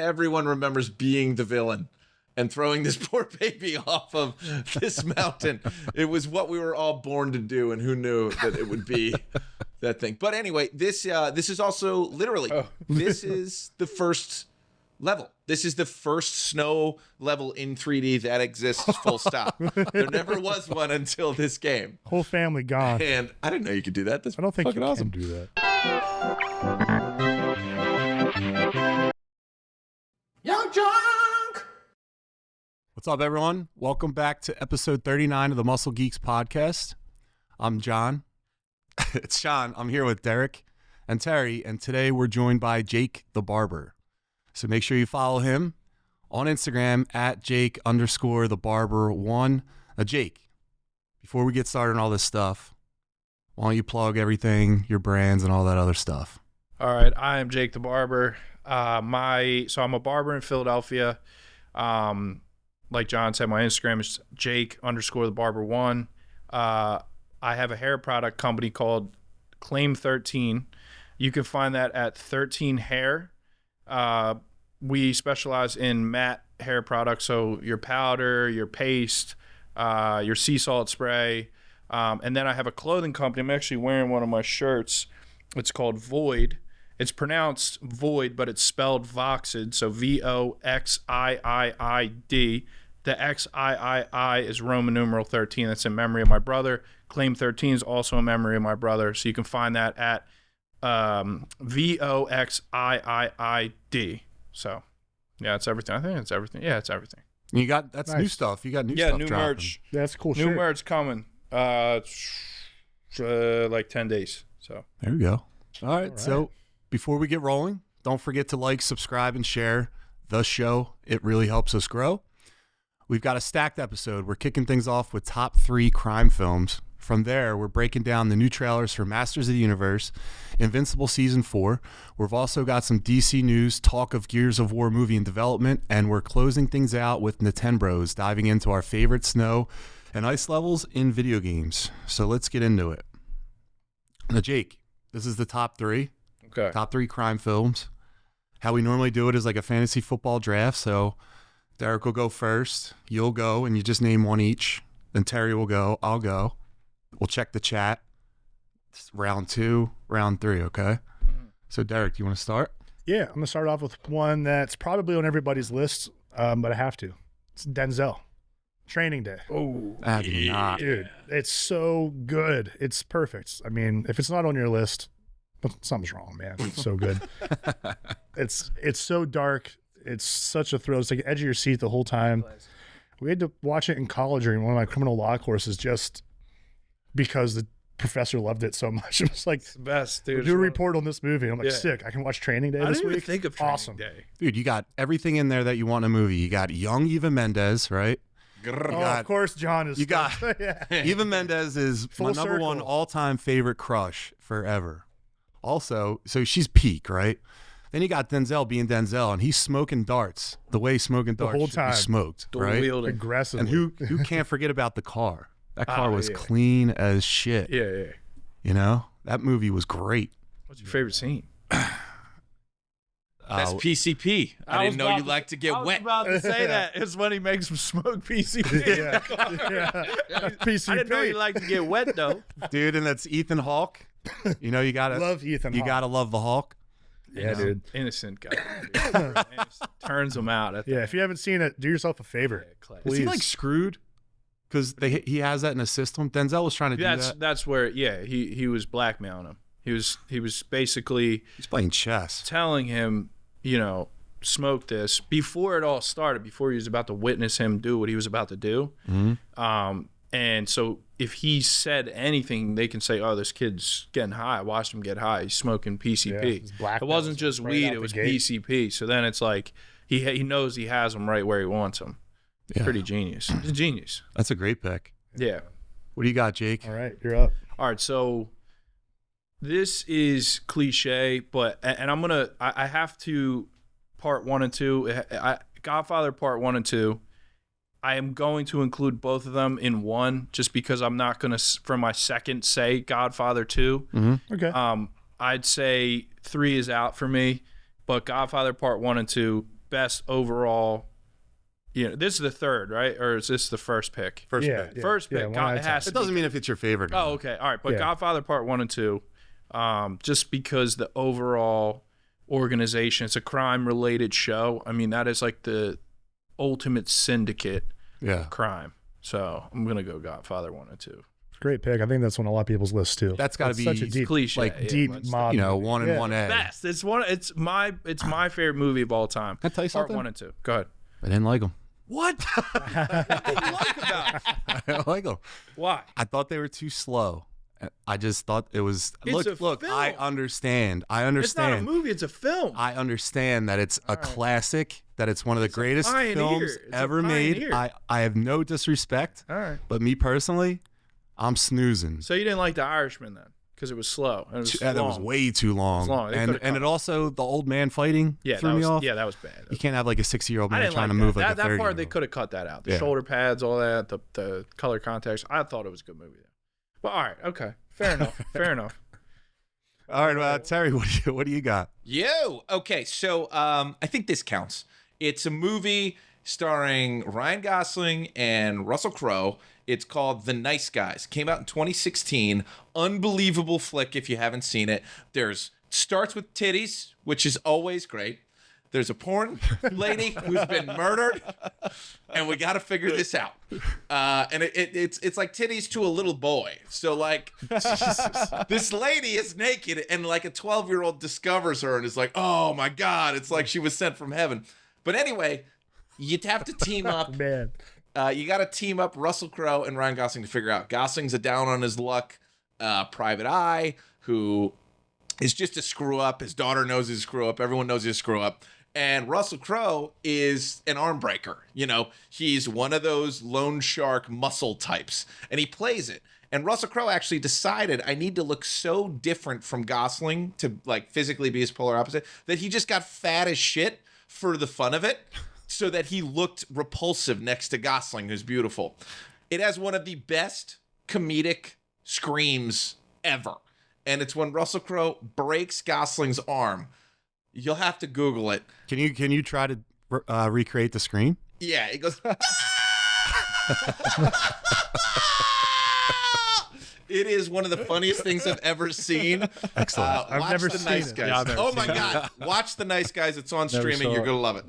everyone remembers being the villain and throwing this poor baby off of this mountain. It was what we were all born to do, and who knew that it would be that thing. But anyway, this is also literally, this is the first level. This is the first snow level in 3D that exists, full stop. There never was one until this game. Whole family gone. And I didn't know you could do that. That's I don't think you awesome. can do that. Young Junk! What's up, everyone? Welcome back to episode 39 of the Muscle Geeks podcast. I'm John. It's Sean. I'm here with Derek and Terry, and today we're joined by Jake the Barber. So make sure you follow him on Instagram at Jake_the_barber1. Now, Jake, before we get started on all this stuff, why don't you plug everything, your brands, and all that other stuff? All right, I am Jake the Barber. So I'm a barber in Philadelphia. Like John said, my Instagram is Jake_the_barber1. I have a hair product company called Claim 13. You can find that at 13 Hair. We specialize in matte hair products, so your powder, your paste, your sea salt spray, and then I have a clothing company. I'm actually wearing one of my shirts. It's called Void. It's pronounced Void, but it's spelled Voxid, so Voxiiid. The XIII is Roman numeral 13. That's in memory of my brother. Claim 13 is also in memory of my brother, so you can find that at Voxiiid. So, yeah, it's everything. I think it's everything. Yeah, it's everything. You got that's Nice. new stuff. You got new stuff. Yeah, new dropping. merch. That's cool. New merch coming. Like 10 days. So There we go. All right. right. So before we get rolling, don't forget to like, subscribe, and share the show. It really helps us grow. We've got a stacked episode. We're kicking things off with top 3 crime films. From there, we're breaking down the new trailers for Masters of the Universe, Invincible Season 4. We've also got some DC news, talk of Gears of War movie in development, and we're closing things out with Nintendbros, diving into our favorite snow and ice levels in video games. So let's get into it. Now, Jake, this is the top 3. okay. Top 3 crime films. How we normally do it is like a fantasy football draft. So Derek will go first. You'll go, and you just name one each. Then Terry will go. I'll go. We'll check the chat. It's round 2, round 3, okay? So, Derek, do you want to start? Yeah, I'm going to start off with one that's probably on everybody's list, but I have to. It's Denzel. Training Day. Oh, I do not. Dude, it's so good. It's perfect. I mean, if it's not on your list, something's wrong, man. It's so good. It's so dark. It's such a thrill. It's like edge of your seat the whole time. We had to watch it in college during one of my criminal law courses just because the professor loved it so much. It was like, it's the best, dude. do a report on this movie. I'm like, Yeah. sick. I can watch Training Day I this didn't even week. think of Training Awesome. Day. Dude, you got everything in there that you want in a movie. You got young Eva Mendes, right? Oh, got- of course, John is. you got- yeah. Eva Mendes is Full my number one circle. all-time favorite crush forever. Also, so she's peak, right? Then you got Denzel being Denzel, and he's smoking darts the way smoking darts whole should be time. smoked, Dual right? wielding. Aggressive. And who can't forget about the car? That car was yeah. clean as shit. Yeah, yeah. You know, that movie was great. What's your favorite scene? That's PCP. I didn't know you like to get I was wet. about to say that. It's when he makes him smoke PCP. Yeah. PCP. I didn't know you like to get wet, though. Dude, and that's Ethan Hawke. You know, you gotta Love Ethan You Hawke. gotta love the Hawk. Yeah, dude. Innocent guy. Dude. Innocent. Turns him out. At the Yeah, if you haven't seen it, do yourself a favor. class. Is he Please. like screwed? Because he has that in a system. Denzel was trying to do that. That's where he was blackmailing him. He was basically He's playing chess. telling him, you know, smoke this before it all started, before he was about to witness him do what he was about to do. And so if he said anything, they can say, oh, this kid's getting high. I watched him get high. He's smoking Yeah, PCP. it's black It wasn't belts just right weed. out It the was gate. PCP. So then it's like he knows he has him right where he wants him. Yeah. Pretty genius. He's a genius. That's a great pick. Yeah. What do you got, Jake? All right, you're up. All right, so this is cliche, but and I have to part 1 and 2. Godfather part 1 and 2. I am going to include both of them in one, just because I'm not gonna for my second say Godfather 2. Okay. I'd say 3 is out for me, but Godfather part 1 and 2 best overall. You know, this is the third, right? Or is this the first pick? First Yeah, pick. yeah. First pick. Yeah, one God, at it a has time. to It doesn't mean if it's your favorite. Oh, okay. All right. But Yeah. Godfather Part 1 and 2, just because the overall organization, it's a crime-related show. I mean, that is like the ultimate syndicate Yeah. crime. So I'm going to go Godfather 1 and 2. Great pick. I think that's on a lot of people's lists too. That's got to be such a deep, Cliche. like, yeah, deep but mod. you know, movie. 1 and Yeah. 1A. best. It's my favorite movie of all time. Can I tell you Part something? 1 and 2. Go ahead. I didn't like them. What? What did you like about it? I didn't like them. Why? I thought they were too slow. I just thought it was. It's a Look. film. I understand. It's not a movie. It's a film. I understand that it's a classic. That it's one of the greatest pioneer. films It's a ever made. pioneer. I have no disrespect, All right. but me personally, I'm snoozing. So you didn't like The Irishman then? Because it was slow. And it was That was long. way too long. It was long. They could've And cut it also the old man fighting Yeah, threw that me was, off. yeah, that was bad. You can't have like a 60-year-old I man didn't trying like to move that. like a That 30. part they could have cut that out. The Yeah. shoulder pads, all that, the color context. I thought it was a good movie. But all right, okay, fair enough. Fair enough. All right, Terry, what do you got? Yo, okay, so I think this counts. It's a movie starring Ryan Gosling and Russell Crowe. It's called The Nice Guys. Came out in 2016. Unbelievable flick if you haven't seen it. Starts with titties, which is always great. There's a porn lady who's been murdered, and we got to figure this out. And it's like titties to a little boy. So like this lady is naked, and like a 12-year-old discovers her and is like, "Oh my God!" It's like she was sent from heaven. But anyway, you'd have to team up. Man. You got to team up Russell Crowe and Ryan Gosling to figure out. Gosling's a down on his luck private eye who is just a screw up. His daughter knows he's a screw up. Everyone knows he's a screw up. And Russell Crowe is an arm breaker. You know, he's one of those loan shark muscle types, and he plays it. And Russell Crowe actually decided, I need to look so different from Gosling to like physically be his polar opposite, that he just got fat as shit for the fun of it, so that he looked repulsive next to Gosling, who's beautiful. It has one of the best comedic screams ever. And it's when Russell Crowe breaks Gosling's arm. You'll have to Google it. Can you try to recreate the screen? Yeah, it goes. It is one of the funniest things I've ever seen. Excellent. I've watch never The seen Nice it. Guys. Yeah, I've never Oh seen my it. God. Watch The Nice Guys. It's on Never streaming. saw You're it. going to love it.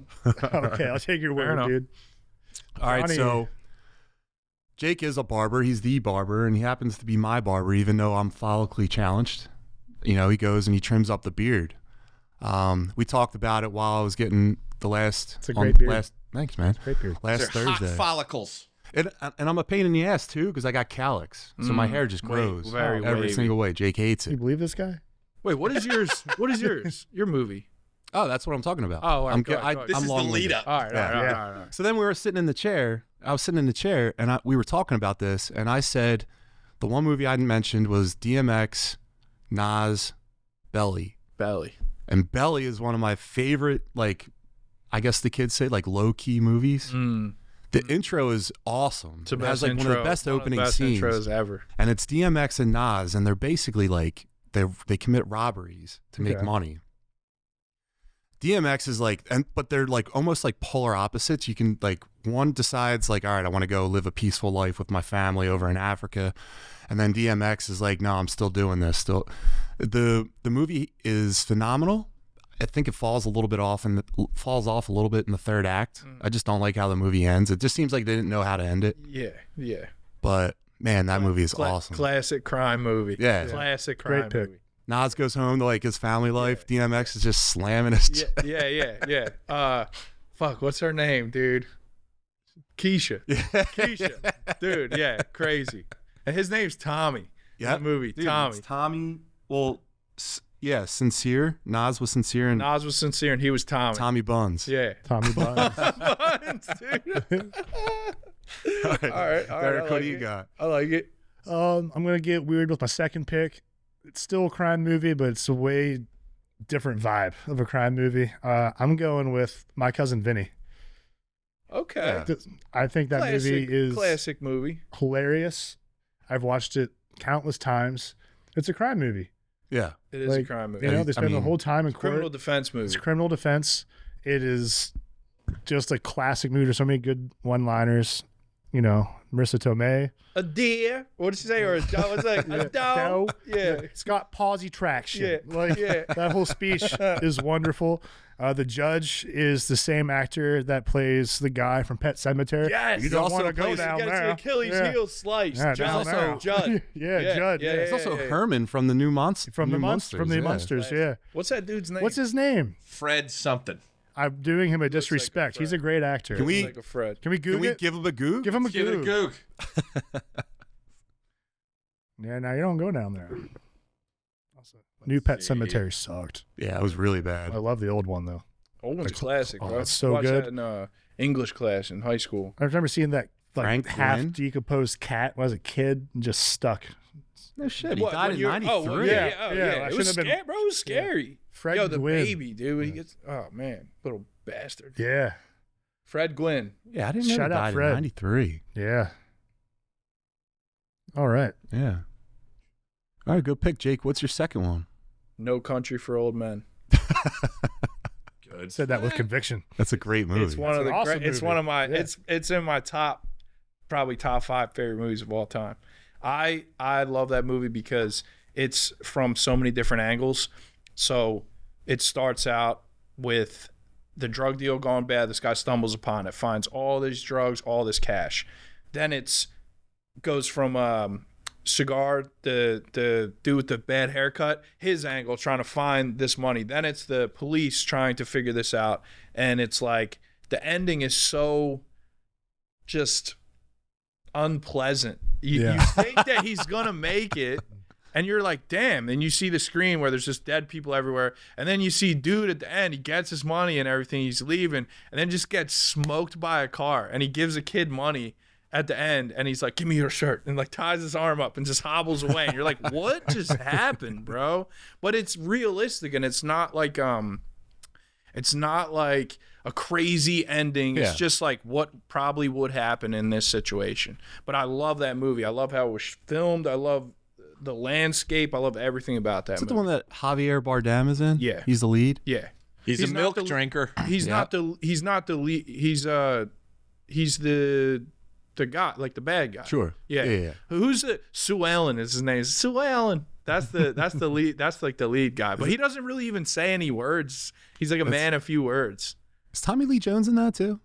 Okay, I'll take your word, enough. dude. All right, Johnny. so Jake is a barber. He's the barber, and he happens to be my barber, even though I'm follically challenged. You know, he goes and he trims up the beard. We talked about it while I was getting the last. It's a great beard. Thanks, man. Great beard. Last They're hot Thursday. follicles. And I'm a pain in the ass too because I got calyx, so my hair just grows very every wavy. single way. Jake hates Can you it. believe this guy? Wait, what is yours? What is yours? Your movie? Oh, that's what I'm talking about. Oh, all right, I'm, go ahead, go ahead. This I'm is the long-winded. lead up. All right, all right, all right, all right. So then we were sitting in the chair. I was sitting in the chair, and we were talking about this, and I said the one movie I mentioned was DMX, Nas, Belly. Belly. And Belly is one of my favorite, like, I guess the kids say, like, low-key movies. The intro is awesome. It's the It best has, like, intro. one of the best opening best scenes. intros ever. And it's DMX and Nas, and they're basically, like, they commit robberies to make Okay. money. DMX is like, but they're like almost like polar opposites. You can like, one decides like, all right, I want to go live a peaceful life with my family over in Africa, and then DMX is like, no, I'm still doing this. Still, the movie is phenomenal. I think it falls off a little bit in the third act. I just don't like how the movie ends. It just seems like they didn't know how to end it. Yeah, yeah. But man, that movie is awesome. Classic crime movie. Yeah. Classic crime Great pick. movie. Nas goes home to like his family life. DMX is just slamming his. Yeah. Fuck, what's her name, dude? Keisha. Keisha. Dude, yeah, crazy. And his name's Tommy. Yeah, In the movie, Dude, Tommy. it's Tommy. Well, yeah, sincere. Nas was sincere, and Nas was sincere and he was Tommy. Tommy Buns. Yeah. Tommy Buns. Buns, dude. All right, All right. Derek, I what like do you it. got? I like it. I'm gonna get weird with my second pick. It's still a crime movie, but it's a way different vibe of a crime movie. I'm going with My Cousin Vinny. Okay. I think that movie is classic movie. hilarious. I've watched it countless times. It's a crime movie. Yeah, It is a Like, crime movie. You know, I they spend the mean, whole time in court. Criminal defense movie. It's criminal defense. It is just a classic movie. There's so many good one-liners. You know, Marissa Tomei. A deer. What did she say? Or a dog? What's that? A dog. Yeah. It's got palsy traction. Yeah. Like that whole speech is wonderful. The judge is the same actor that plays the guy from Pet Sematary. Yes. You don't want to go down He gets there. an Achilles heel sliced. Yeah, Judd. down there. Judd. Judd. Yeah. It's also Herman from the new Monsters. From the Monsters. Yeah. What's that dude's name? What's his name? Fred something. I'm doing him a disrespect. He's a great actor. Can we like a Fred. Can we give him a goog? Give him a Give it a goog. goog. Yeah, now you don't go down there. New Pet Cemetery sucked. Yeah, it was really bad. I love the old one though. Old one's classic, bro. It's so Watched good. that in English class in high school. I remember seeing that Frank half Glenn? decomposed cat when I was a kid and just stuck. No shit. He What, died when in you're- 93. Oh, well, Yeah, yeah. yeah, I It was shouldn't have been- scary, bro. It was scary. Fred Yo, the Gwynn. baby, dude. He gets. Oh man, little bastard. Yeah, Fred Gwynn. Yeah, I didn't know Shout he out died Fred. in 93. yeah. All right. Yeah. All right, good pick, Jake. What's your second one? No Country for Old Men. Good. Said that with conviction. That's a great movie. It's one of an the. awesome It's movie. one of my. Yeah. It's in my probably top 5 favorite movies of all time. I love that movie because it's from so many different angles. So it starts out with the drug deal gone bad. This guy stumbles upon it, finds all these drugs, all this cash. Then it's goes from Cigar, the dude with the bad haircut, his angle trying to find this money. Then it's the police trying to figure this out, and it's like the ending is so just unpleasant. You think that he's gonna make it, and you're like, damn. And you see the screen where there's just dead people everywhere, and then you see dude at the end, he gets his money and everything, he's leaving, and then just gets smoked by a car, and he gives a kid money at the end, and he's like, give me your shirt, and like ties his arm up and just hobbles away, and you're like, what just happened, bro? But it's realistic, and it's not like a crazy ending. It's just like what probably would happen in this situation. But I love that movie. I love how it was filmed. I love the landscape. I love everything about that Is it movie. the one that Javier Bardem is in? Yeah. He's the lead? Yeah. He's a not milk the- drinker. He's not the lead. He's the guy, like the bad guy. Sure. Yeah. Yeah. Who's the Sue Ellen is his name. Sue Ellen. That's the lead. That's like the lead guy. But he doesn't really even say any words. He's like a man of few words. Is Tommy Lee Jones in that too?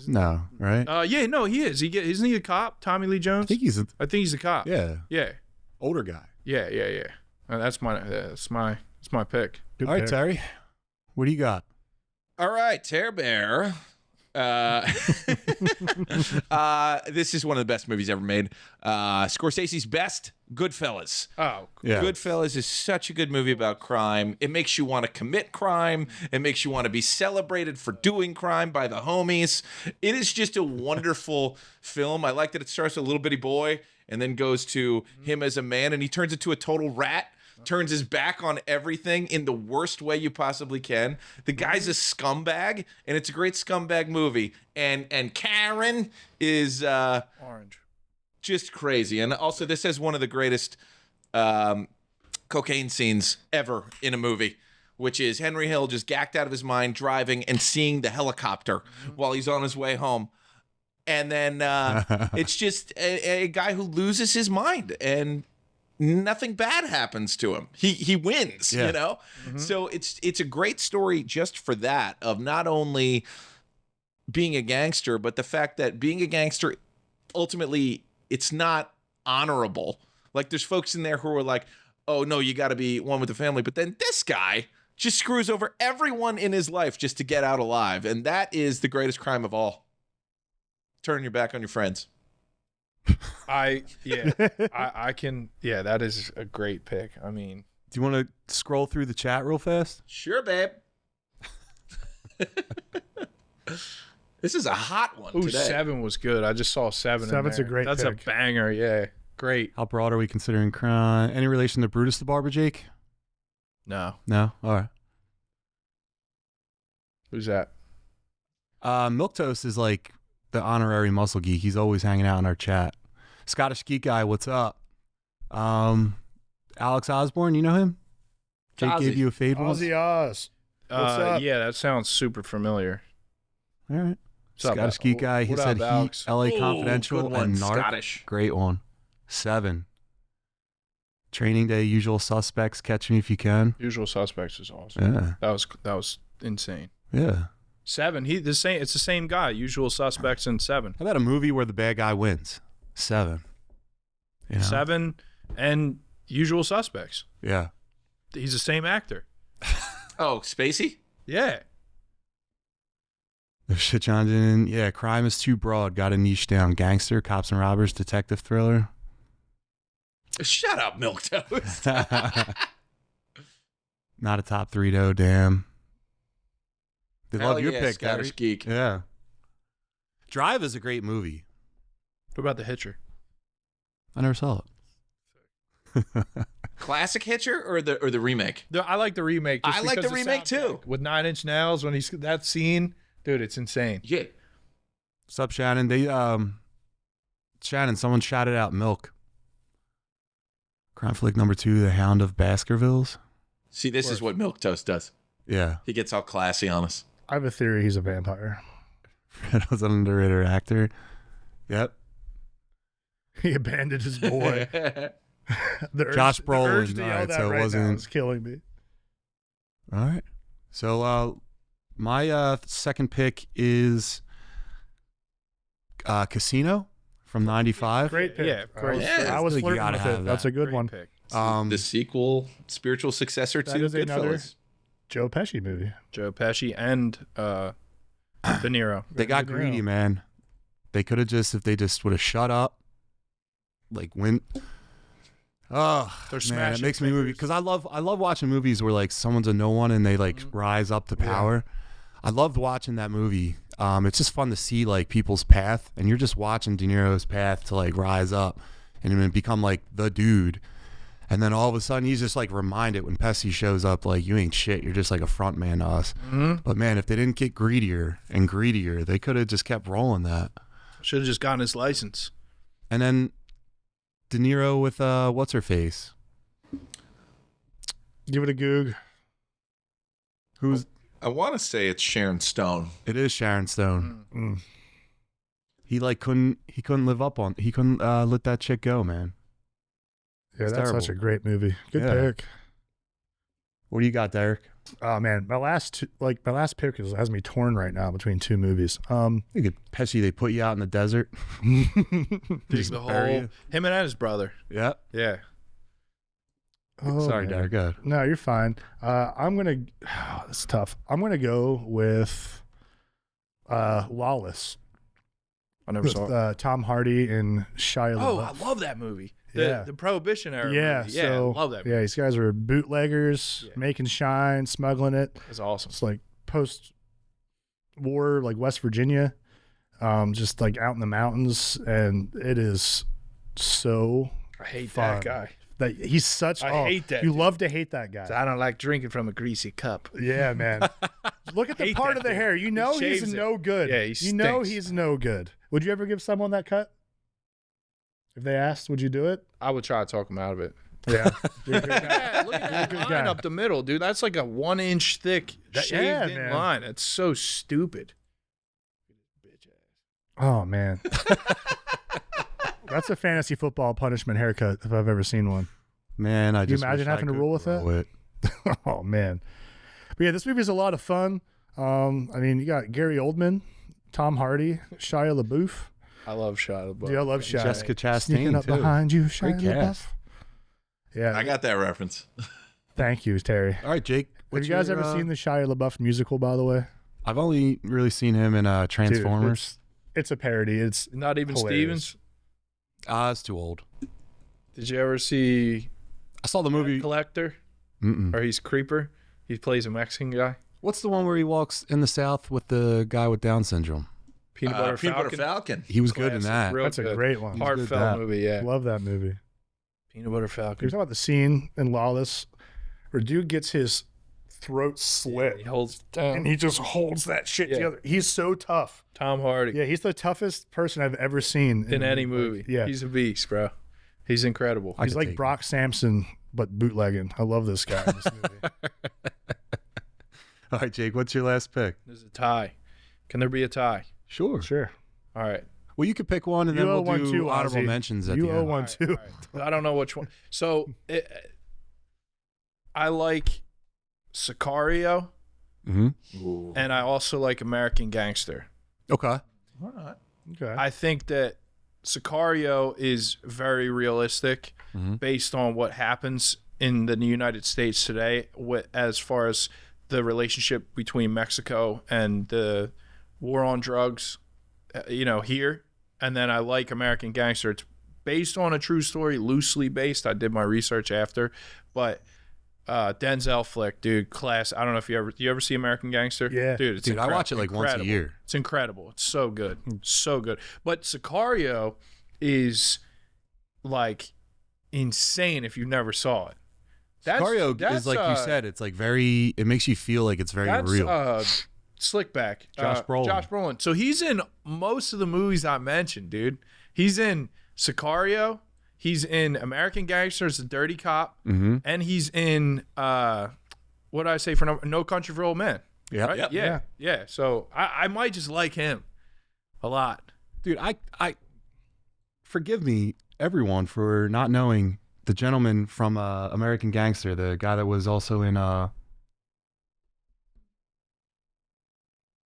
No, right? Yeah, no, he is. Isn't he a cop? Tommy Lee Jones. I think he's a cop. yeah, Yeah. older guy. Yeah. That's my pick. Good All right, pick. Terry. What do you got? All right, Tear Bear. This is one of the best movies ever made. Scorsese's best, Goodfellas. Oh, Yeah. Goodfellas is such a good movie about crime. It makes you want to commit crime. It makes you want to be celebrated for doing crime by the homies. It is just a wonderful film. I like that it starts with a little bitty boy and then goes to him as a man, and he turns into a total rat. Turns his back on everything in the worst way you possibly can. The guy's a scumbag, and it's a great scumbag movie. And Karen is orange. just crazy. And also, this has one of the greatest cocaine scenes ever in a movie, which is Henry Hill just gacked out of his mind driving and seeing the helicopter while he's on his way home. And then it's just a guy who loses his mind, and nothing bad happens to him. He wins, you know? So it's a great story just for that, of not only being a gangster, but the fact that being a gangster, ultimately, it's not honorable. Like, there's folks in there who are like, oh, no, you got to be one with the family. But then this guy just screws over everyone in his life just to get out alive. And that is the greatest crime of all. Turn your back on your friends. I can. Yeah, that is a great pick. I mean, Do you want to scroll through the chat real fast? Sure, babe. This is a hot one today. 7 was good. I just saw 7. Seven's in a there. great That's pick. a banger. Yeah, great. How broad are we considering crime? Any relation to Brutus the Barber, Jake? No, No? All right. who's that? Milquetoast is like the honorary muscle geek. He's always hanging out in our chat. Scottish Geek Guy, what's up? Alex Osborne, you know him? Jake Ozzy. gave you a fade once. Ozzy Oz. What's up? Yeah, that sounds super familiar. All right. What's up, Scottish Geek guy. He what said up, Heat, Alex? LA Ooh, Confidential, good one. and Narc. Scottish. Great one. 7. Training Day, Usual Suspects, Catch Me If You Can. Usual Suspects is awesome. Yeah. That was insane. Yeah. 7. It's the same guy. Usual Suspects and 7. How about a movie where the bad guy wins? 7. You know? 7 and Usual Suspects. Yeah. He's the same actor. Oh, Spacey? Yeah. There's shit John in. Yeah, Crime is Too Broad. Got a niche down. Gangster, Cops and Robbers, Detective Thriller. Shut up, Milquetoast. Not a top 3 though. Damn. They Hell love your yeah, pick, Scottish Gary. Geek. Yeah. Drive is a great movie. What about The Hitcher? I never saw it. Classic Hitcher or the remake? I like the remake. just I like because the remake, too. With 9 Inch Nails, when he's that scene, dude, it's insane. Yeah. What's up, Shannon? Shannon, someone shouted out Milk. Crime flick number 2, The Hound of Baskervilles. See, this is what Milquetoast does. Yeah. He gets all classy on us. I have a theory he's a vampire. Fred was an underrated actor. Yep. He abandoned his boy. Josh the urge Brolin. to All yell right, that so it right now wasn't. is killing me. All right. So my second pick is Casino from 95. Great pick. Yeah, great. I was I think you flirting gotta with have it. That's that. a good Great one. pick. The sequel, spiritual successor That to is another- Goodfellas. Joe Pesci movie. Joe Pesci and De Niro. They got De Niro. greedy, man. They could have if they just would have shut up, like went. Oh, They're man, smashing it makes me movie because I love watching movies where like someone's a no one and they like rise up to power. I loved watching that movie. It's just fun to see like people's path, and you're just watching De Niro's path to like rise up and then become like the dude. And then all of a sudden he's just like reminded when Pesci shows up, like, you ain't shit. You're just like a front man to us. Mm-hmm. But man, if they didn't get greedier and greedier, they could have just kept rolling that. Should have just gotten his license. And then De Niro with what's her face? Give it a goog. Who's I want to say it's Sharon Stone. it is Sharon Stone. Mm. He like couldn't live up on let that chick go, man. Yeah, It's that's such a terrible. great movie. Good Yeah. pick. What do you got, Derek? Oh man, my last pick has me torn right now between 2 movies. You could Pesci, they put you out in the desert. Just the bury whole you. him and his brother. Yeah. Yeah. Oh, Sorry, man. Derek. Go ahead. No, you're fine. I'm gonna. This is tough. I'm gonna go with Lawless I never with saw it. Tom Hardy and Shia Oh, I LaBeouf. love that movie. Yeah. The Prohibition era. Yeah, movie. Yeah, so I love that movie. yeah, these guys are bootleggers, Yeah. making shine, smuggling it. It's awesome. It's like post-war, like West Virginia, just like out in the mountains, and it is so I hate fun. that guy. that he's such. I hate that You dude. love to hate that guy. I don't like drinking from a greasy cup. Yeah, man. Look at the Hate part that of the dude. hair. You know he's shaves it. no good. Yeah, he You know stinks. he's no good. Would you ever give someone that cut? If they asked, would you do it? I would try to talk him out of it. Yeah. You're a good guy. Yeah, look at that Good line guy. up the middle, dude. That's like a 1-inch thick Yeah, shaved in man. line. It's so stupid. Oh man. That's a fantasy football punishment haircut if I've ever seen one. Man, I Can you just imagine wish I having to could roll with that? roll it. Oh man. But yeah, this movie is a lot of fun. I mean, you got Gary Oldman, Tom Hardy, Shia LaBeouf. I love Shia LaBeouf. Yeah, I love Shia. Jessica Sneaking Chastain up too. behind you, Shia Great cast. LaBeouf. Yeah, I got that reference. thank you, Terry. All right, Jake. Have what's you guys your, ever seen the Shia LaBeouf musical, by the way? I've only really seen him in Dude, Transformers. it's a parody. It's Not even hilarious. Stevens. It's too old. Did you ever see I saw the movie. Collector? Mm-mm. Or he's Creeper? He plays a Mexican guy. What's the one where he walks in the South with the guy with Down syndrome? Peanut Butter Peanut Falcon. Butter Falcon. He was good in Classic. that. Real That's a good. great one. He's good at Heartfelt that. movie, yeah. Love that movie. Peanut Butter You're Falcon. talking about the scene in Lawless where dude gets his throat slit He holds it down. and he just holds that shit Yeah. together. He's so tough. Tom Hardy. Yeah, he's the toughest person I've ever seen in any movie. Yeah, He's a beast, bro. He's incredible. I he's could like take Brock Sampson, but bootlegging. I love this guy in this movie. All right, Jake. What's your last pick? There's a tie. Can there be a tie? Sure. Sure. All right. Well, you could pick one, and You then owe we'll one do too, honorable Ozzy. mentions at You the owe end. one All too. right, all right. I don't know which one. So I like Sicario, Mm-hmm. and I also like American Gangster. Okay. All right. Okay. I think that Sicario is very realistic based on what happens in the United States today as far as the relationship between Mexico and the war on drugs, here. And then I like American Gangster. It's based on a true story, loosely based. I did my research after, but Denzel flick, dude, class. I don't know if you ever see American Gangster? Yeah. Dude, it's Dude, I watch it like once a incredible. year. It's incredible. It's so good. So good. But Sicario is like insane if you never saw it. Sicario is like you said. It's like very. It makes you feel like it's very real. Slickback. Josh Brolin. Josh Brolin. So he's in most of the movies I mentioned, dude. He's in Sicario. He's in American Gangster as a dirty cop. Mm-hmm. And he's in, what did I say for No Country for Old Men? Yeah. Right? Yep. Yeah. So I might just like him a lot. Dude, I forgive me, everyone, for not knowing the gentleman from American Gangster, the guy that was also in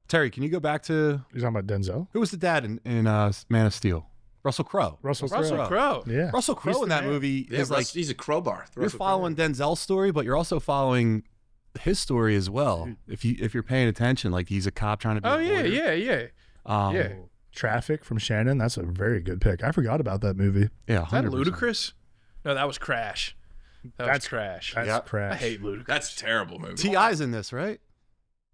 Terry, can you go back to You're talking about Denzel? who was the dad in Man of Steel? Russell Crowe. Russell Russell Crowe. Crowe. Yeah. Russell He's Crowe the in that man. movie Yeah, is like he's a crowbar. you're following Denzel's story, but you're also following his story as well. If you're paying attention, like he's a cop trying to be Oh, a yeah, lawyer. yeah. Yeah. Traffic from Shannon. That's a very good pick. I forgot about that movie. Yeah, Is that 100%. Ludicrous? No, that was Crash. That's Crash. That's Yep. crash. I hate Ludacris. That's a terrible movie. T.I.'s in this, right?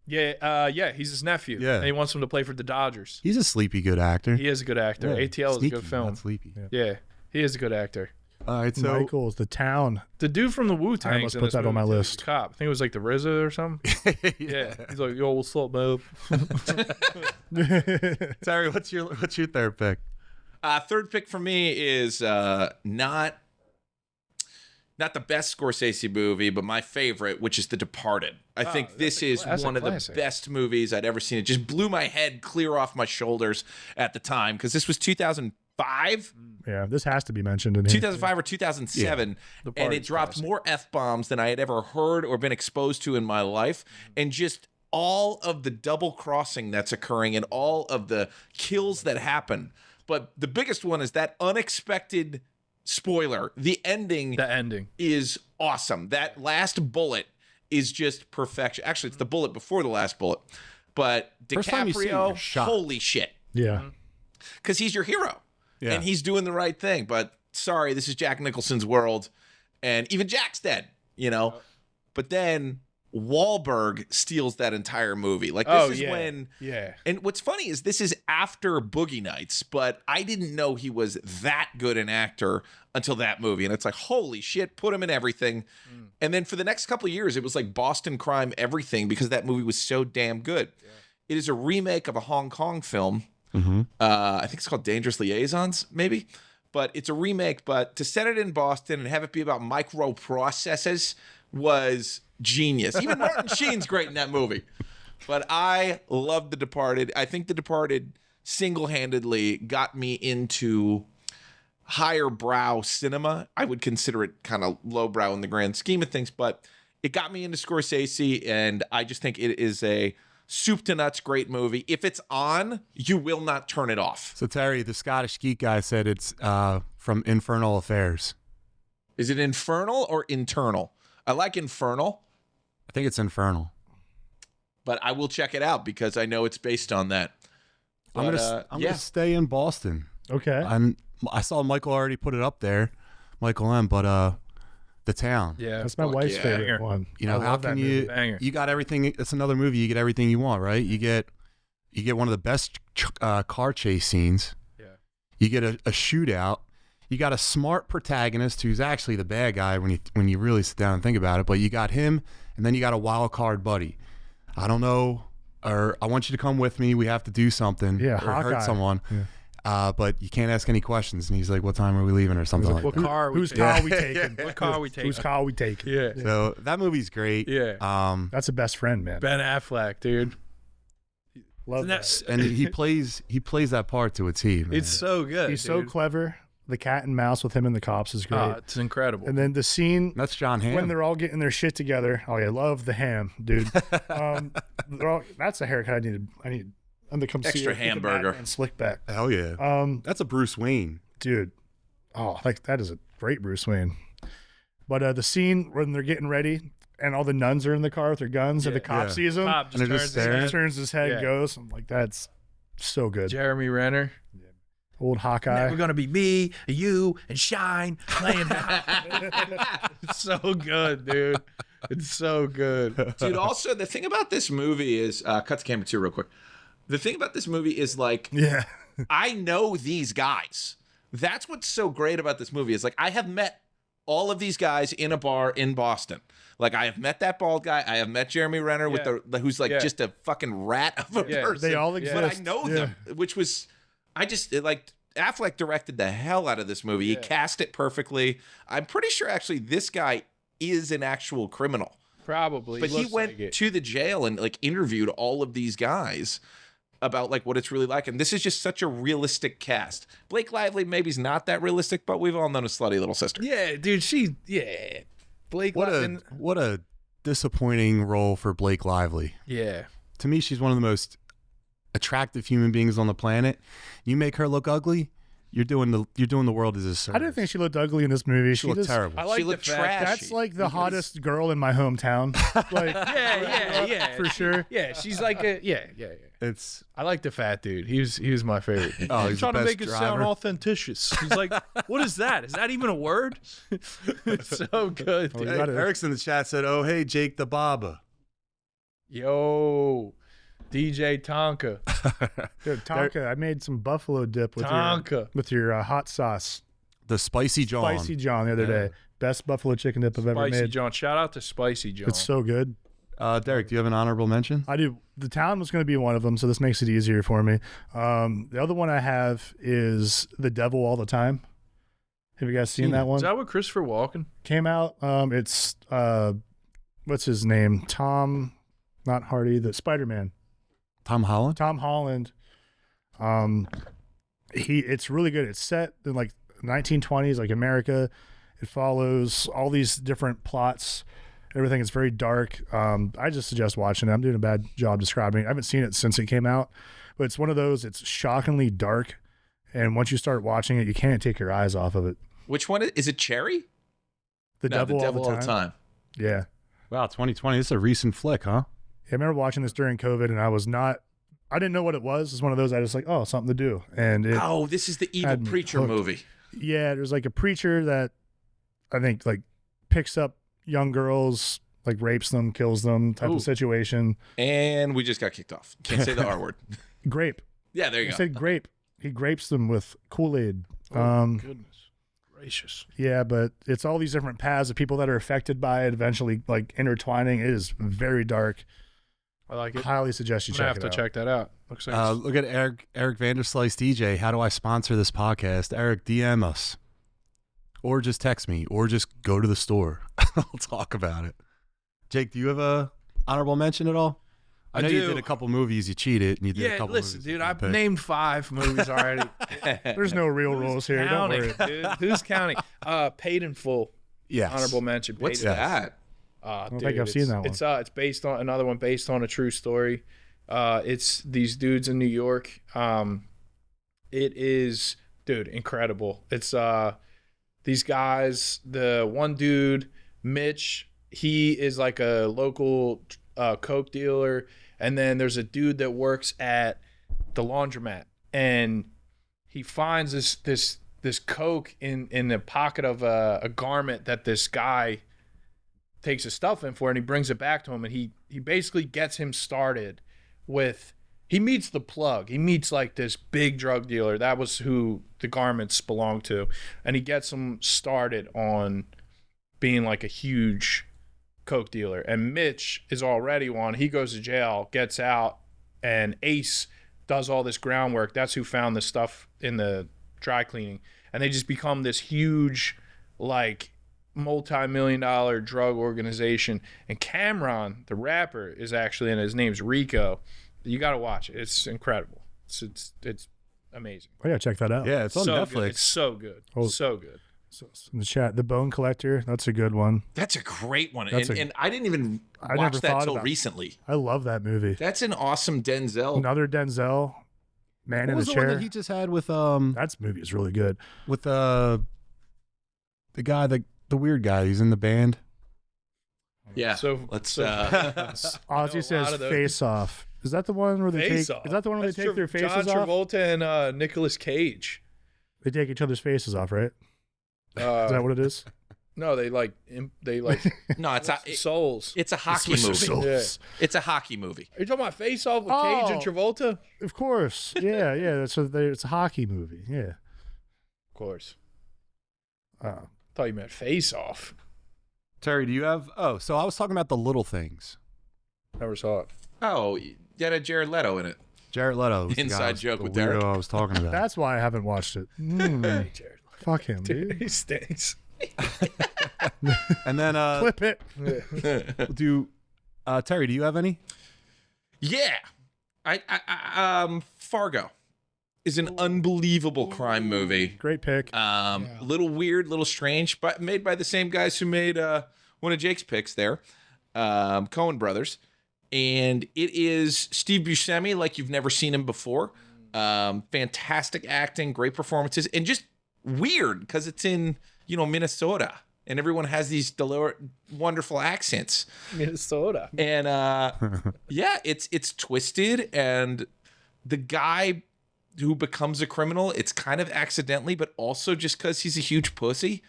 Yeah, he's his nephew. Yeah. And he wants him to play for the Dodgers. He's a sleepy good actor. He is a good actor. Yeah, ATL is a sneaky, good film. not sleepy. Yeah, he is a good actor. All right, so Michael's The Town. The dude from the I Wu-Tang. almost put that on my list. Cop. I think it was like the RZA or something. Yeah. He's like, yo, what's up, man? Terry, what's your third pick? Third pick for me is not the best Scorsese movie, but my favorite, which is The Departed. I think this is that's a one of the classic. best movies I'd ever seen. It just blew my head clear off my shoulders at the time because this was 2005. Yeah, this has to be mentioned in here. 2005 or 2007, and Departed it dropped classic. more F-bombs than I had ever heard or been exposed to in my life. And just all of the double crossing that's occurring and all of the kills that happen. But the biggest one is that unexpected spoiler. The ending is awesome. That last bullet is just perfection. Actually, it's the bullet before the last bullet. But First time you see it, you're DiCaprio, shocked. holy shit. Yeah. Because he's your hero. Yeah. And he's doing the right thing. But sorry, this is Jack Nicholson's world. And even Jack's dead, But then Wahlberg steals that entire movie. Like, this is when... Yeah. And what's funny is this is after Boogie Nights, but I didn't know he was that good an actor until that movie. And it's like, holy shit, put him in everything. And then for the next couple of years, it was like Boston Crime everything because that movie was so damn good. Yeah. It is a remake of a Hong Kong film. Mm-hmm. I think it's called Dangerous Liaisons, maybe. But it's a remake. But to set it in Boston and have it be about microprocesses was genius. Even Martin Sheen's great in that movie. But I love The Departed. I think The Departed single-handedly got me into higher brow cinema. I would consider it kind of lowbrow in the grand scheme of things, but it got me into Scorsese, and I just think it is a soup to nuts great movie. If it's on, you will not turn it off. So Terry, the Scottish geek guy, said it's from Infernal Affairs. Is it infernal or internal? I like infernal, I think it's Infernal. but I will check it out because I know it's based on that. I'm gonna stay in Boston. Okay. I saw Michael already put it up there, Michael M. But The Town. Yeah. That's my wife's yeah. favorite one. You know, I how love that can movie. you? Banger. You got everything. It's another movie. You get everything you want, right? You get one of the best car chase scenes. Yeah. You get a shootout. You got a smart protagonist who's actually the bad guy when you really sit down and think about it. But you got him, and then you got a wild card buddy. I don't know, or I want you to come with me. We have to do something. Yeah, or hurt Hawkeye. someone. Yeah. But you can't ask any questions. And he's like, "What time are we leaving?" or something like What that. car are we Whose taking? car are we taking? What car are we taking? Whose car are we taking? Yeah. So that movie's great. Yeah. That's a best friend, man. Ben Affleck, dude. Love that. And he plays that part to a T, man. It's so good. He's so clever. The cat and mouse with him and the cops is great. It's incredible. And then the scene That's John Hamm. when they're all getting their shit together. Oh yeah, love the ham, dude. That's a haircut I need. I'm to come see Extra it. Get the hamburger. Batman slick back. Hell yeah. That's a Bruce Wayne. Dude. Oh, like that is a great Bruce Wayne. But the scene when they're getting ready and all the nuns are in the car with their guns and the cop sees them, Cop just And they're just turns his staring. head. turns his head and Yeah. goes. I'm like, that's so good. Jeremy Renner. Old Hawkeye. We're gonna be me, you, and Shine playing. It's so good, dude. It's so good. Dude, also, the thing about this movie is, cut to camera 2 real quick. The thing about this movie is, like, Yeah. I know these guys. That's what's so great about this movie is, like, I have met all of these guys in a bar in Boston. Like, I have met that bald guy. I have met Jeremy Renner with who's like just a fucking rat of a person. They all exist. But I know them, which was, like, Affleck directed the hell out of this movie. He cast it perfectly. I'm pretty sure, actually, this guy is an actual criminal. Probably. But he looks went like it. to the jail and, like, interviewed all of these guys about, like, what it's really like. And this is just such a realistic cast. Blake Lively maybe is not that realistic, but we've all known a slutty little sister. Yeah, dude. Blake. What a disappointing role for Blake Lively. Yeah. To me, she's one of the most attractive human beings on the planet. You make her look ugly, you're doing the world a disservice. I didn't think she looked ugly in this movie. she looked terrible. I like She the looked fact trashy. That's like the hottest girl in my hometown. Like, Yeah. for sure. Yeah, she's like a yeah. It's I like the fat dude. He was my favorite. Oh, he's trying the to best make it sound driver. authenticious. He's like, what is that? Is that even a word? It's so good, dude. Hey, Eric's in the chat said, "Oh, hey, Jake the Barber." Yo, DJ Tonka. Dude, Tonka, I made some buffalo dip with Tonka. your hot sauce. The Spicy John. Spicy John the other day. Best buffalo chicken dip I've ever Spicy made. John. Shout out to Spicy John. It's so good. Derek, do you have an honorable mention? I do. The town was going to be one of them, so this makes it easier for me. The other one I have is The Devil All the Time. Have you guys seen that one? Is that with Christopher Walken? Came out. It's what's his name? Tom, not Hardy. The Spider-Man. Tom Holland. Tom Holland. It's really good. It's set in like 1920s, like America. It follows all these different plots. Everything is very dark. I just suggest watching it. I'm doing a bad job describing it. I haven't seen it since it came out, but it's one of those. It's shockingly dark, and once you start watching it, you can't take your eyes off of it. Which one is it? Cherry? The No, Devil All the Time. Yeah. Wow, 2020. This is a recent flick, huh? I remember watching this during COVID, and I didn't know what it was. It's one of those I just like, oh, something to do. And Oh, this is the evil had me preacher hooked. movie. yeah, there's like a preacher that I think like picks up young girls, like rapes them, kills them type Ooh. of situation. And we just got kicked off. Can't say the R word. Grape. Yeah, there He you go. said grape. He grapes them with Kool-Aid. Goodness gracious. Yeah, but it's all these different paths of people that are affected by it, eventually like intertwining. It is very dark. I like it. Highly suggest you I'm gonna check have it to out. check that out. Looks like Look at Eric Vanderslice DJ. How do I sponsor this podcast? Eric, DM us. Or just text me. Or just go to the store. I'll talk about it. Jake, do you have a honorable mention at all? I know you do. did a couple movies. You cheated, and you did a yeah, couple listen, movies. dude, you I've picked. named 5 movies already. There's no real rules here. Don't Counting, worry. dude. Who's counting? Paid in Full. Yes. Honorable mention. What's Paid in that? I don't think I've seen that one. It's based on another one based on a true story. It's these dudes in New York. It is, dude, incredible. It's these guys. The one dude, Mitch, he is like a local coke dealer, and then there's a dude that works at the laundromat, and he finds this coke in the pocket of a garment that this guy takes his stuff in for, and he brings it back to him, and he basically gets him started with, he meets the plug. He meets like this big drug dealer. That was who the garments belonged to. And he gets him started on being like a huge coke dealer. And Mitch is already one. He goes to jail, gets out, and Ace does all this groundwork. That's who found the stuff in the dry cleaning. And they just become this huge, like, multi-million-dollar drug organization. And Cameron, the rapper, is actually in it. His name's Rico. You got to watch it. It's incredible. It's amazing. Oh yeah, check that out. Yeah, it's on so Netflix. Good. It's so good. Oh. So good. So, in the chat, The Bone Collector. That's a good one. That's a great one. That's And I didn't even I watch never that thought till about it. recently. I love that movie. That's an awesome Denzel. Another Denzel, Man What in was the the one Chair. that he just had with That movie is really good. the guy, the weird guy? He's in the band. Yeah. So Let's. Ozzy a lot says of those. Face Off. Is that the one where they Face take? Off. Is that the one where That's they take their faces John off? Travolta and Nicolas Cage. They take each other's faces off, right? Is Uh, that what it is? no, they like no, it's a souls. it's a hockey Swiss movie. Souls. Yeah. It's a hockey movie. Are you talking about Face Off with Cage and Oh. Travolta? Of course. Yeah, yeah. It's a hockey movie. Yeah. Of course. Oh. Thought you meant Face Off. Terry, do you have? Oh, so I was talking about The Little Things. Never saw it. Oh, that had Jared Leto in it. Jared Leto. was the guy Inside I was- joke the with weirdo Derek. I was talking about. That's why I haven't watched it. Hey, Jared. Fuck him, Dude, dude. he stinks. And then Clip it. Terry, do you have any? Yeah, Fargo is an unbelievable crime movie. Great pick. Little weird, little strange, but made by the same guys who made one of Jake's picks there, Coen brothers, and it is Steve Buscemi like you've never seen him before. Fantastic acting, great performances, and just weird because it's in Minnesota, and everyone has these wonderful accents. Minnesota. And yeah, it's twisted, and the guy who becomes a criminal, it's kind of accidentally, but also just because he's a huge pussy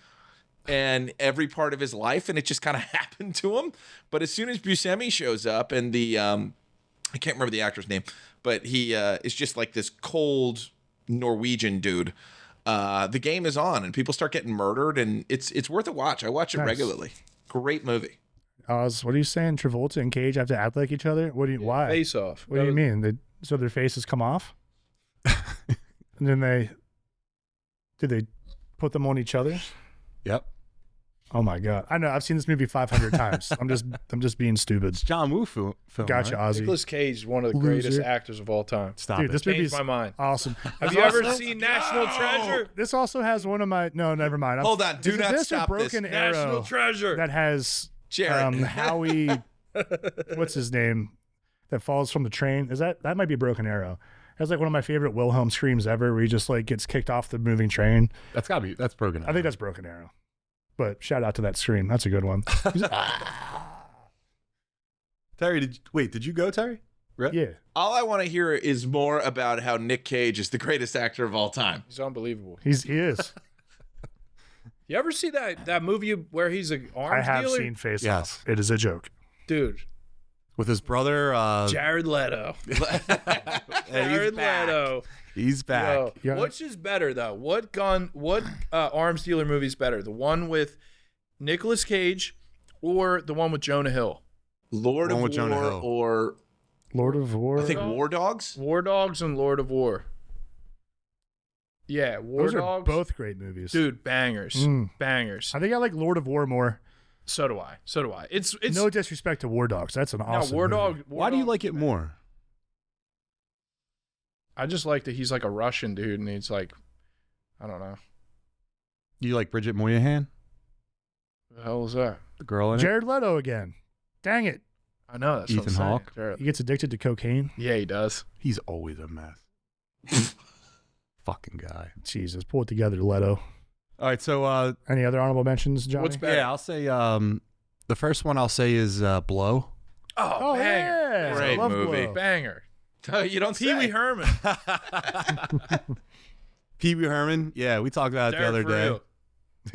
and every part of his life, and it just kind of happened to him. But as soon as Buscemi shows up, and the I can't remember the actor's name, but he is just like this cold Norwegian dude. The game is on, and people start getting murdered, and it's worth a watch. I watch it Nice. regularly. Great movie. Oz, what are you saying? Travolta and Cage have to act like each other? Why? Face Off. What do you mean? So their faces come off? And then did they put them on each other? Yep. Oh my god! I know. I've seen this movie 500 times. I'm just being stupid. It's John Woo film. Gotcha, Right? Ozzy. Nicolas Cage is one of the Loser. greatest actors of all time. Stop Dude, it. this Changed movie's my mind. awesome. Have you ever seen National Treasure? This also has one of my. No, never mind. Hold on, do Is it not this or stop this. Broken National Arrow Treasure. that has Jared. Howie. What's his name? That falls from the train. That might be Broken Arrow? That's like one of my favorite Wilhelm screams ever, where he just like gets kicked off the moving train. That's broken. I think that's Broken Arrow. But shout out to that scream. That's a good one. Terry, did you go, Terry? Right? Yeah. All I want to hear is more about how Nick Cage is the greatest actor of all time. He's unbelievable. He is. You ever see that movie where he's an I arms have dealer? seen Face Yes. Off. It is a joke. Dude, With his brother. Jared Leto. Jared Leto. He's back. Yo, Yeah. which is better though? What arms dealer movie is better? The one with Nicolas Cage or the one with Jonah Hill? Lord One of with Jonah War Hill. or Lord of War. I think War Dogs. War Dogs and Lord of War. Yeah, War Those are Dogs. both great movies. Dude, bangers. Mm. Bangers. I think I like Lord of War more. So do I. It's No disrespect to War Dogs. That's an awesome War movie. Dog. Why do you like it more? I just like that he's like a Russian dude and he's like, I don't know. Do you like Bridget Moynihan, The hell is that? the girl in it? Jared Leto again. Dang it. I know that's Ethan what I'm saying. Hawke? Jared- He gets addicted to cocaine. Yeah, he does. He's always a mess. Fucking guy. Jesus, pull it together, Leto. All right, so Any other honorable mentions, Johnny? What's better? yeah, I'll say the first one I'll say is Blow. Oh, banger. yeah. Great I love movie. Blow. Banger. You don't Pee Wee say. Herman. Pee Wee Herman. Yeah, we talked about it the Derek other for day. real.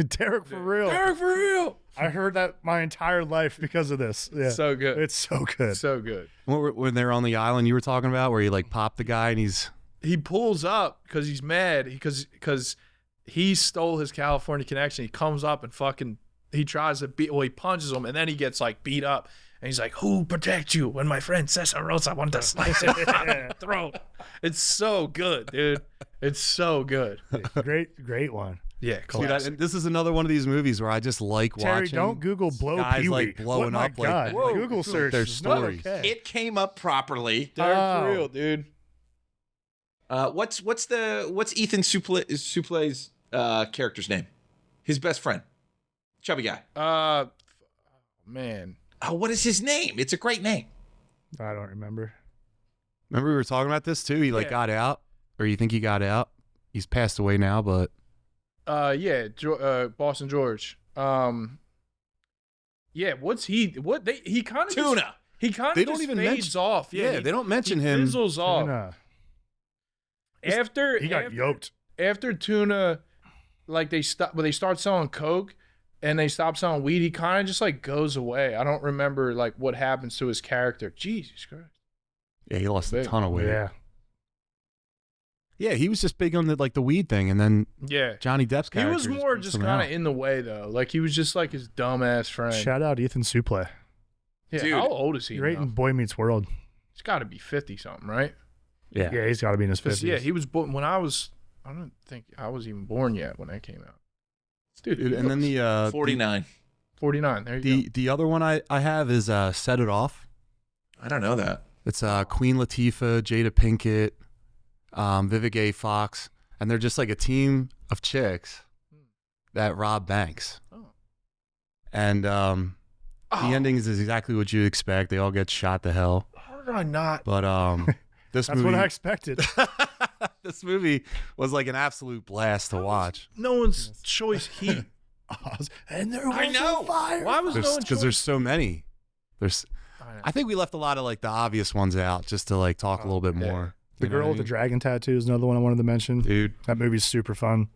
Derek for real. Derek for real. I heard that my entire life because of this. Yeah. So good. It's so good. So good. When they were on the island you were talking about, where he like popped the guy and he's He pulls up because he's mad because he stole his California connection. He comes up and fucking he tries to he punches him and then he gets like beat up and he's like, "Who protect you when my friend Cesar Rosa wanted to slice his fucking throat?" It's so good, dude. It's so good. Great one. Yeah, Dude, classic. this is another one of these movies where I just like Terry, watching. don't Google blow guys, Pee-wee. like, blowing my up, like, God. whoa, Google search their is not stories. okay. It came up properly. Derek, for real, dude. What's Ethan Supplé's character's name? His best friend, chubby guy. Man. Oh, what is his name? It's a great name. I don't remember. Remember we were talking about this too? He got out, or you think he got out? He's passed away now, but Boston George. Yeah, what's he? What he kind of Tuna. He kind they of don't just even fades mention. off. Yeah, they don't mention he him. fizzles off. Tuna. After He got yoked. After Tuna, like they start selling coke, and they stop selling weed. He kind of just like goes away. I don't remember like what happens to his character. Jesus Christ. Yeah, he lost a Big. ton of weight. Yeah. Yeah, he was just big on the weed thing, and then Yeah. Johnny Depp's He character was more beats just him kind out. of in the way though. Like he was just like his dumbass friend. Shout out Ethan Suplee. Yeah, Dude. how old is he? You're right now? in Boy Meets World. He's got to be 50 something, right? Yeah. Yeah, he's got to be in his 'Cause, 50s. yeah, he was born when I don't think I was even born yet when that came out. Dude, Dude, and then the 49. 49. There you go. the other one I have is Set It Off. I don't know that. It's Queen Latifah, Jada Pinkett, Vivica A. Fox, and they're just like a team of chicks that rob banks. Oh. And the ending is exactly what you expect. They all get shot to hell. How did I not? But this That's movie, what I expected. this movie was like an absolute blast to watch. No one's choice Heat. And there was I know. a fire. Why was no one Because choice? there's so many. I know. I think we left a lot of like the obvious ones out just to like talk a little bit yeah. more. The You know girl what with the I dragon tattoo is another one I wanted to mention. mean? Dude. That movie's super fun.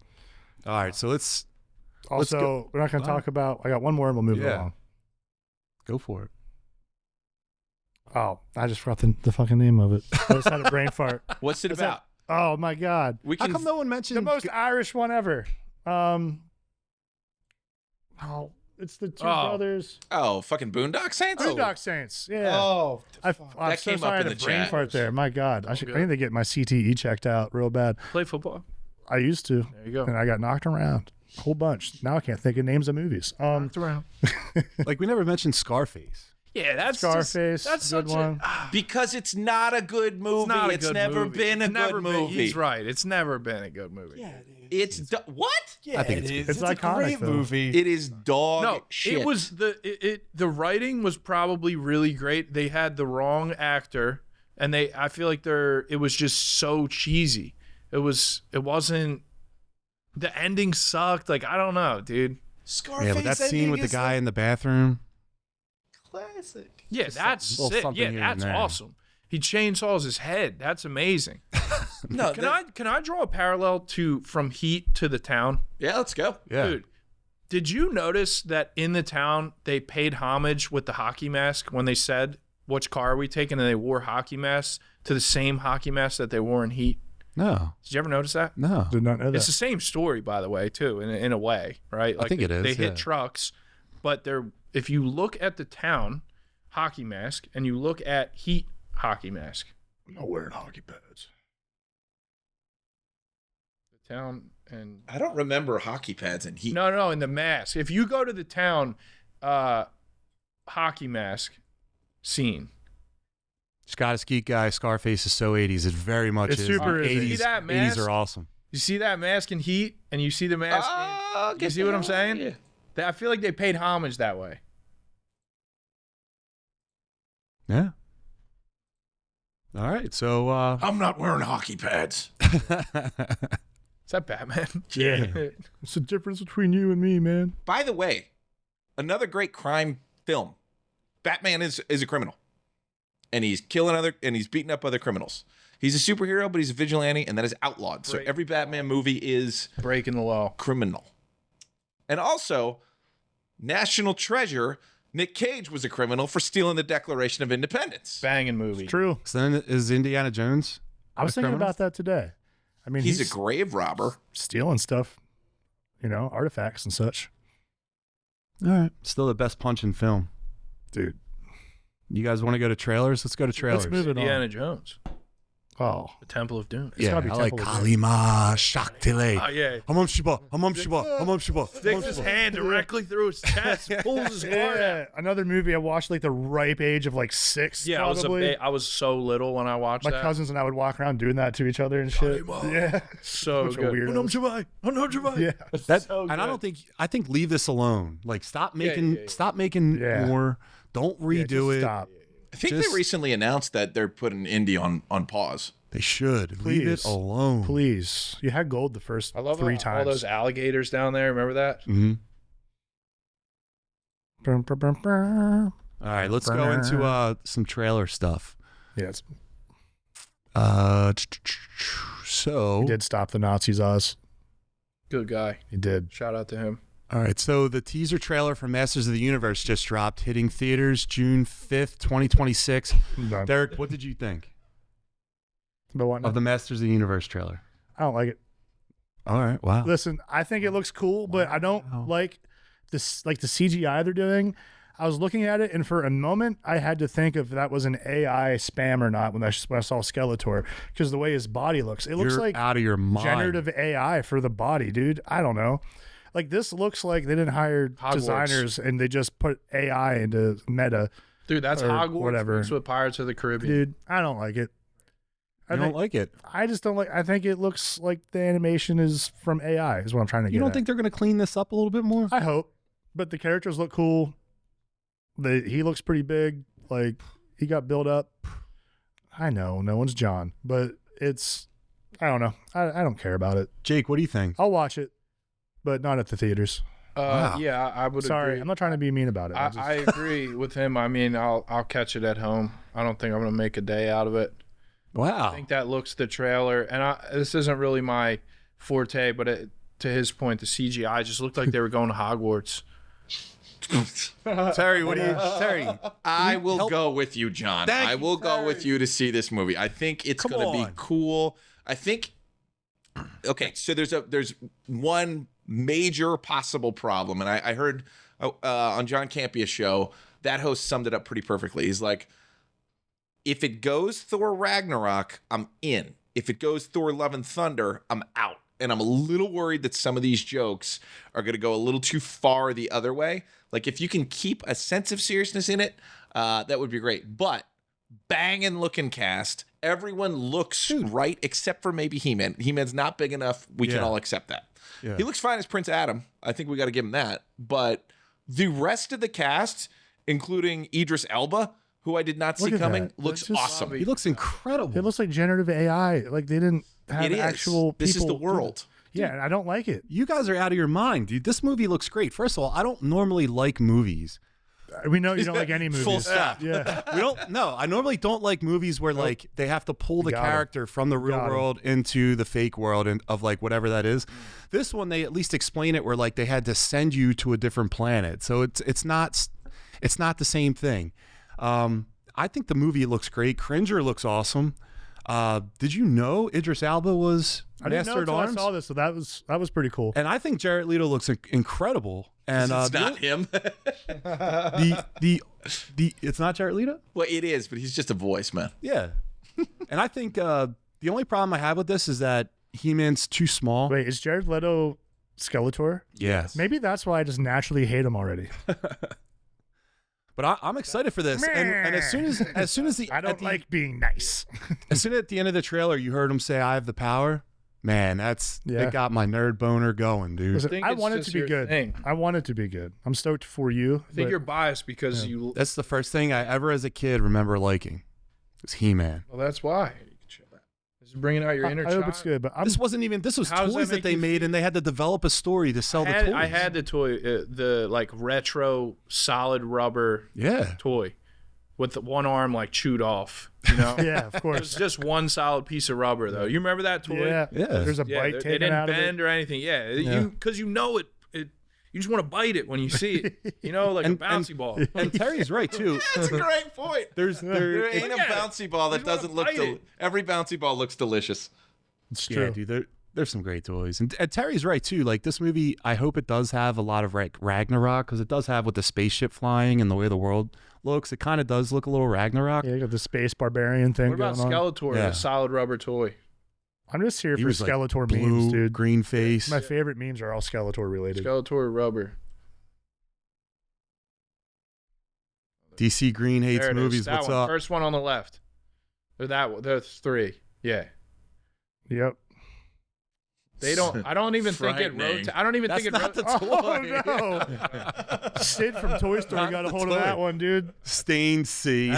All right, so let's Also, go. we're not going to Wow. talk about. I got one more and we'll move Yeah. along. go for it. Oh, I just forgot the fucking name of it. I just had a brain fart. What's it Is about? Oh my god, We How can. come no one mentioned the most Irish one ever. It's the two brothers. Oh, fucking Boondock Saints. Boondock Saints. Yeah. Oh, I'm That so came sorry I up had in a the brain chat. fart there. My God, I good. need to get my CTE checked out real bad. play football. I used to, There you go. and I got knocked around a whole bunch. Now I can't think of names of movies. Knocked around. like we never mentioned Scarface. Yeah, that's Scarface, That's good such one. Because it's not a good movie. It's not a It's good never movie. been a It's never good been- movie. He's right. It's never been a good movie. It's what? I think it's good. It's iconic, though. It is dog No, shit. it was the writing was probably really great. They had the wrong actor, and I feel like it was just so cheesy. It wasn't. The ending sucked. Like I don't know, dude. Scarface. Yeah, but that scene ending with the is guy in the bathroom. classic. Yeah, that's little sick. something Yeah, here that's and there. awesome. He chainsaws his head. That's amazing. No, Can I draw a parallel from Heat to The Town? Yeah, let's go. Yeah. Dude, did you notice that in The Town they paid homage with the hockey mask when they said, which car are we taking? And they wore hockey masks to the same hockey mask that they wore in Heat. No. Did you ever notice that? No. Did not know that. It's the same story, by the way, too, in a way, right? I think it is, They hit yeah. trucks, but if you look at The Town hockey mask and you look at Heat hockey mask, I'm not wearing hockey pads. The Town and I don't remember hockey pads and Heat. no, in the mask. If you go to The Town hockey mask scene, Scottish Geek guy, Scarface is so 80s. It very much It's is. super is. 80s, See that 80s mask? are awesome. you see that mask in Heat, and you see the mask. You see what I'm saying? Yeah. I feel like they paid homage that way. Yeah. All right. So I'm not wearing hockey pads. Is that Batman? Yeah. What's the difference between you and me, man? By the way, another great crime film. Batman is a criminal. And he's he's beating up other criminals. He's a superhero, but he's a vigilante, and that is outlawed. So Right. every Batman movie is Breaking the law. criminal. And also, national treasure, Nick Cage was a criminal for stealing the Declaration of Independence. Banging movie. True. so then is Indiana Jones? I was a thinking criminal? about that today. I mean, He's a grave robber. stealing stuff, artifacts and such. All right. Still the best punch in film. Dude, You guys want to go to trailers? Let's go to trailers. let's move it on. Indiana Jones. Oh, The Temple of Doom. Yeah, gotta be I like Temple of Doom. Kalima Shaktile. Oh, yeah. Hamam Shiba. Sticks his hand directly through his chest, pulls his heart out. yeah. Another movie I watched like the ripe age of like 6. Yeah, probably. I was so little when I watched My that. cousins and I would walk around doing that to each other and shit. Yeah, So Bunch of good. weirdos. Yeah, I think leave this alone. Like stop making Yeah. more. Don't redo just it. Stop. I think they recently announced that they're putting Indy on pause. They should leave it Please. alone. Please, you had gold the first I love 3 all times. those alligators down there. Remember that? Mm-hmm. Brum, brum, brum, brum. All right, let's go into some trailer stuff. Yeah, it's, So he did stop the Nazis, Oz. Good guy. He did. Shout out to him. all right, so the teaser trailer for Masters of the Universe just dropped, hitting theaters June 5th, 2026. I'm done. Derek, what did you think But what? of the Masters of the Universe trailer? I don't like it. All right, wow. Listen, I think it looks cool, but I don't like this, like the CGI they're doing. I was looking at it, and for a moment, I had to think if that was an AI spam or not when I saw Skeletor, because the way his body looks, it looks You're like out of your mind. generative AI for the body, dude. I don't know. Like this looks like they didn't hire Hogwarts. designers and they just put AI into meta, Dude, that's Or Hogwarts whatever. mixed with Pirates of the Caribbean. dude. I don't like it. You don't like it. I just don't like. I think it looks like the animation is from AI. Is what I'm trying to get. You don't at. think they're going to clean this up a little bit more? I hope, but the characters look cool. He looks pretty big. Like he got built up. I know no one's John, but it's. I don't know. I don't care about it. Jake, what do you think? I'll watch it, but not at the theaters. Wow. Yeah, I would Sorry, agree. I'm not trying to be mean about it. I agree with him. I mean, I'll catch it at home. I don't think I'm going to make a day out of it. Wow. I think that looks the trailer, and this isn't really my forte, but to his point, the CGI just looked like they were going to Hogwarts. Terry, what do you Terry? I will go with you, John. Thank I you, will go Terry. with you to see this movie. I think it's Come going to be on. cool. I think. Okay, so there's one major possible problem, and I heard on John Campia's show that host summed it up pretty perfectly. He's like, if it goes Thor Ragnarok, I'm in. If it goes Thor Love and Thunder, I'm out. And I'm a little worried that some of these jokes are going to go a little too far the other way. Like, if you can keep a sense of seriousness in it, that would be great. But banging looking cast. Everyone looks right except for maybe He-Man. He-Man's not big enough. We can all accept that. Yeah. He looks fine as Prince Adam. I think we got to give him that. But the rest of the cast, including Idris Elba, who I did not see Look at coming, that. looks That's just- awesome. He looks incredible. It looks like generative AI. Like they didn't have It is. actual people. This is the world. Yeah, and I don't like it. You guys are out of your mind, dude. This movie looks great. First of all, I don't normally like movies. We know you don't like any movies. Full stop. Yeah. We don't. No, I normally don't like movies where like they have to pull the Got 'em. character from the real Got 'em. world into the fake world and of like whatever that is. This one they at least explain it where like they had to send you to a different planet, so it's not the same thing. I think the movie looks great. Cringer looks awesome. Did you know Idris Elba was I didn't Master know at until I Arms? saw this, so that was pretty cool. And I think Jared Leto looks incredible. And It's not him. the it's not Jared Leto. Well, it is, but he's just a voice, man. Yeah, and I think the only problem I have with this is that He-Man's too small. Wait, is Jared Leto Skeletor? Yes, Maybe that's why I just naturally hate him already. but I'm excited for this. And as soon as the I don't like being nice. as soon as at the end of the trailer you heard him say "I have the power," man, that got my nerd boner going, dude. Listen, think I it's want it just to be your good. thing. I want it to be good. I'm stoked for you. I think but you're biased because you. That's the first thing I ever as a kid remember liking. Was He-Man. Well, that's why. This is bringing out your inner I child. hope it's good, but This wasn't even. This was How does toys that that make they you made, and they had to develop a story to sell the toys. I had the toy, the like retro solid rubber Yeah. toy with the one arm like chewed off. You know, yeah, of it was course. just one solid piece of rubber though. You remember that toy? Yeah, Yeah. There's a Yeah, bite it taken didn't out of bend it. or anything. Yeah, because you know it. You just want to bite it when you see it. You know, like And- a bouncy ball. And Terry's right too. That's a great point. There Ain't a Look at it. bouncy ball that You just wanna doesn't look. bite it. Every bouncy ball looks delicious. It's yeah, true. dude. There's some great toys. And Terry's right, too. Like, this movie, I hope it does have a lot of Ragnarok, because it does have with the spaceship flying and the way the world looks. It kind of does look a little Ragnarok. Yeah, you got the space barbarian thing What about going on. Skeletor, Yeah. a solid rubber toy? I'm just here He for was, like, Skeletor blue, memes, dude. green face. My favorite memes are all Skeletor related. Skeletor rubber. DC Green hates There it is. movies. That What's one. up? First one on the left. Or that one. There's 3. Yeah. Yep. They don't. I don't even think it Frightening. rotates. I don't even That's think it not the rotates. Oh no! Sid from Toy Story Not got a the hold toy. of that one, dude. Stained C.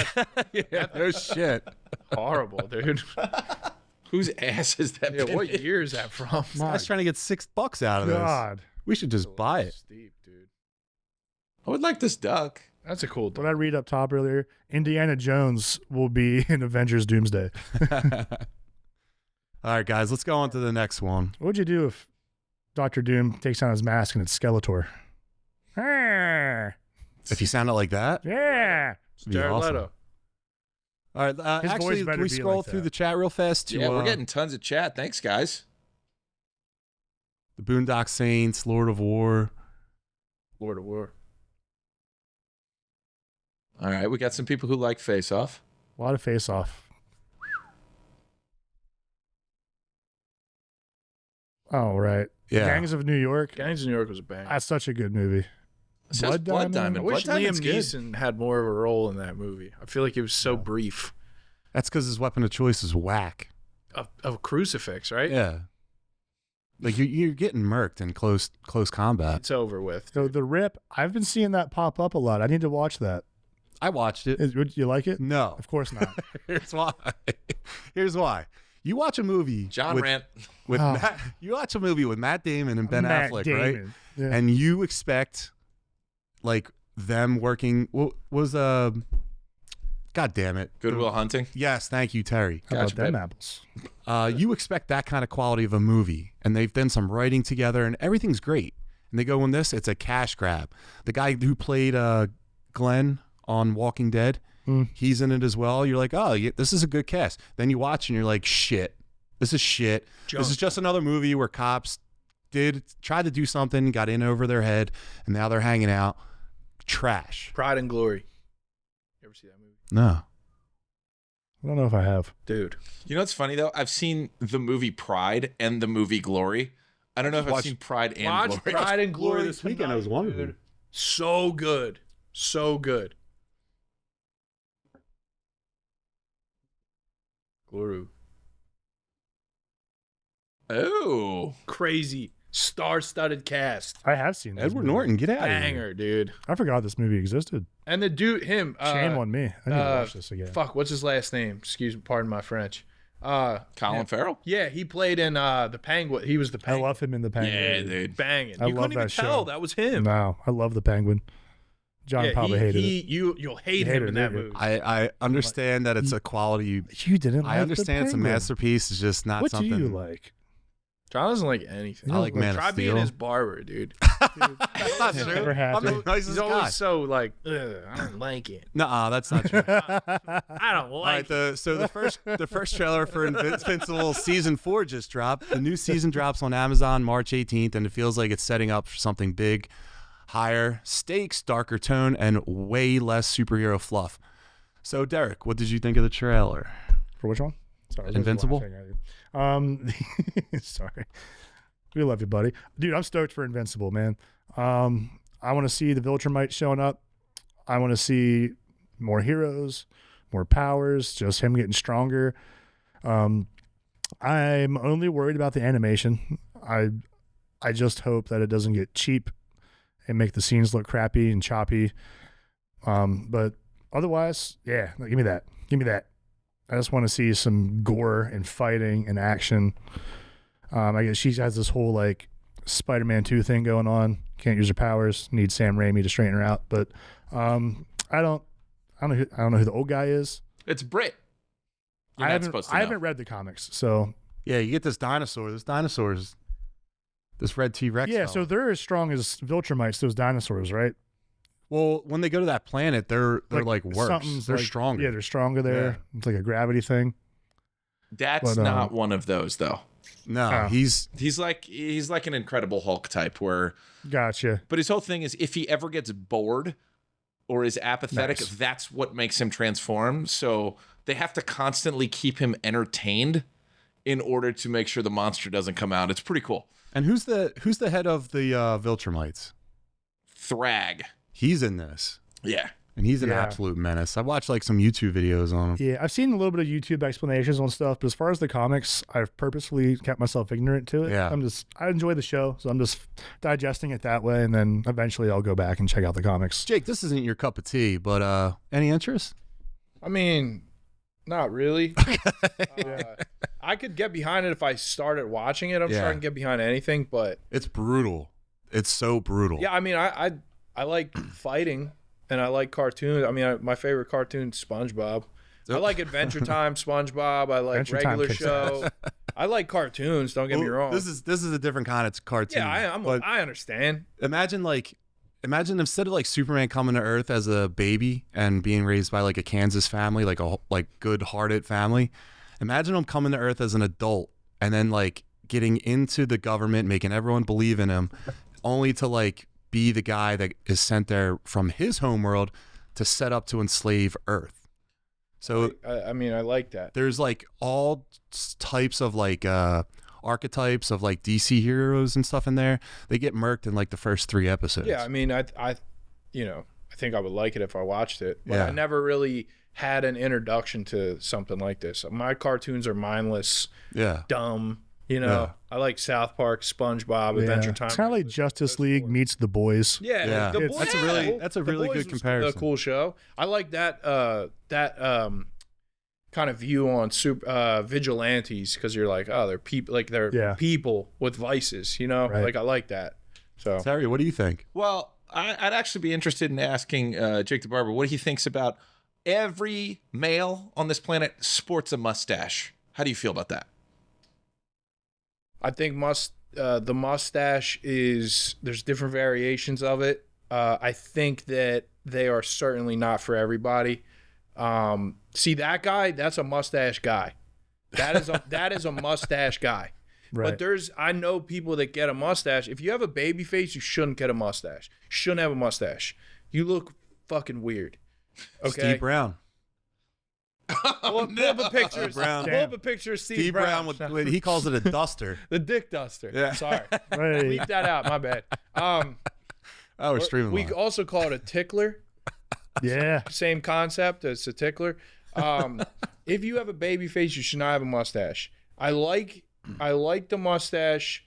Yeah, no shit. Horrible, dude. Whose ass is that? Yeah, what been in? year is that from? I was trying to get $6 out of this. God, We should just buy it. Steep, dude. I would like this duck. That's a cool what duck. I read up top earlier, Indiana Jones will be in Avengers Doomsday. All right, guys, let's go on to the next one. What would you do if Doctor Doom takes down his mask and it's Skeletor? Ah, If you sound it like that, yeah. it'd be Jared awesome. Leto. All right, His actually, voice better can we be scroll like through that. the chat real fast? To, Yeah, we're getting tons of chat. Thanks, guys. the Boondock Saints, Lord of War. Lord of War. All right, we got some people who like Face Off. A lot of face off. Oh, right. Yeah. Gangs of New York. Gangs of New York was a bang. That's such a good movie. It says Blood Diamond. I Blood wish Liam Diamond's good. Neeson had more of a role in that movie. I feel like it was so brief. That's because his weapon of choice is whack. A crucifix, right? Yeah. Like you're getting murked in close combat. It's over with. So The Rip, I've been seeing that pop up a lot. I need to watch that. I watched it. Would you like it? No. Of course not. Here's why. Here's why. You watch a movie John with, Rant. with Oh. Matt, you watch a movie with Matt Damon and Ben Matt Affleck, Damon. right? Yeah. And you expect like them working. What was God damn it. Goodwill Hunting. Yes, thank you, Terry. How about Gotcha, them babe. apples? You expect that kind of quality of a movie, and they've done some writing together, and everything's great. And they go in this, it's a cash grab. The guy who played Glenn on Walking Dead, he's in it as well. You're like, oh, yeah, this is a good cast. Then you watch, and you're like, shit, this is shit. This is just another movie where cops tried to do something, got in over their head, and now they're hanging out. Trash. Pride and Glory. You ever see that movie? No. I don't know if I have. Dude. You know what's funny though? I've seen the movie Pride and the movie Glory. I don't know if I've seen Pride and Watch Glory. Pride and Glory this weekend. I was wondering. dude. So good. So good. Glory. Oh, Crazy. Star-studded cast. I have seen this Edward movie. Norton, get out of here. Banger, dude. I forgot this movie existed. And the dude, him. Shame on me. I need to watch this again. Fuck, what's his last name? Excuse me, pardon my French. Colin Farrell. Yeah, he played in the Penguin. He was the I Penguin. love him in The Penguin. Yeah, dude. Banging. I You love couldn't even that show. tell that was him. No, I love The Penguin. John Yeah, probably hated it. You'll hate You him hated in it, that didn't you? movie. I understand that it's a quality. You didn't like I understand The it's a Penguin. masterpiece. It's just not What something. do you like? John doesn't like anything. I like Man of Try being Steel. his barber, dude. That's not Never true. happened. I'm the nicest He's guy. always so like, "Ugh, I don't like it. Nuh-uh, that's not true. I don't All right, like it. the first trailer for Invincible season 4 just dropped. The new season drops on Amazon March 18th, and it feels like it's setting up for something big, higher stakes, darker tone, and way less superhero fluff. So, Derek, what did you think of the trailer? For which one? Sorry, I was Invincible? laughing at you. Sorry. We love you, buddy. Dude, I'm stoked for Invincible, man. I want to see the Viltrumite showing up. I want to see more heroes, more powers, just him getting stronger. I'm only worried about the animation. I just hope that it doesn't get cheap and make the scenes look crappy and choppy. But otherwise, yeah, give me that. Give me that. I just want to see some gore and fighting and action. I guess she has this whole like Spider-Man 2 thing going on. Can't use her powers. Need Sam Raimi to straighten her out. But I don't know who the old guy is. It's Brit. You're I not supposed to know. haven't read the comics, so Yeah, you get this dinosaur. This dinosaur's this red T-Rex. yeah. fella. So they're as strong as Viltrumites, those dinosaurs, right? well, when they go to that planet, they're like worse. something's They're like- stronger. Yeah, they're stronger there. Yeah. It's like a gravity thing. That's But, not one of those though. No, Oh. he's He's like an Incredible Hulk type where, Gotcha. but his whole thing is if he ever gets bored or is apathetic, Nice. that's what makes him transform. So they have to constantly keep him entertained in order to make sure the monster doesn't come out. It's pretty cool. and who's the head of the Viltrumites? Thrag. He's in this, Yeah. and he's an Yeah. absolute menace. I watched like some YouTube videos on him. Yeah, I've seen a little bit of YouTube explanations on stuff, but as far as the comics, I've purposefully kept myself ignorant to it. Yeah. I enjoy the show, so I'm just digesting it that way, and then eventually I'll go back and check out the comics. Jake, this isn't your cup of tea, but any interest? I mean, not really. I could get behind it if I started watching it. I'm sure I can get behind anything, but It's brutal. It's so brutal. yeah, I mean, I like fighting and I like cartoons. I mean, my favorite cartoon is SpongeBob. I like Adventure Time, SpongeBob. I like Adventure Time regular kicks show. I like cartoons. Don't get me wrong. This is a different kind of cartoon. yeah, but I understand. imagine instead of like Superman coming to Earth as a baby and being raised by like a Kansas family, like a good-hearted family. Imagine him coming to Earth as an adult and then like getting into the government, making everyone believe in him, only to like be the guy that is sent there from his homeworld to set up to enslave Earth. So I mean, I like that. there's like all types of like archetypes of like DC heroes and stuff in there. They get murked in like the first 3 episodes. Yeah, I mean, I think I would like it if I watched it, but Yeah. I never really had an introduction to something like this. My cartoons are mindless, Yeah. dumb. Yeah. I like South Park, SpongeBob, Yeah. Adventure Time. It's kind of like Justice League meets The Boys. Yeah, Yeah. The It's- Boys, that's a The really Boys good was comparison. A cool show. I like that kind of view on vigilantes because you're like, oh, they're people, like they're people with vices, Right. Like I like that. So Terry, what do you think? Well, I'd actually be interested in asking Jake the Barber what he thinks about every male on this planet sports a mustache. How do you feel about that? I think the mustache there's different variations of it. I think that they are certainly not for everybody. See that guy? That's a mustache guy. That is a mustache guy. Right. But I know people that get a mustache. If you have a baby face, you shouldn't get a mustache. You shouldn't have a mustache. You look fucking weird. Okay. Steve Brown. Pull up a picture. Brown. Pull up a picture of Steve Brown. with he calls it a duster. The dick duster. Yeah. Sorry. Right. Leave that out. My bad. Oh, we're streaming We live. also call it a tickler. Yeah. Same concept. It's a tickler. If you have a baby face, you should not have a mustache. I like the mustache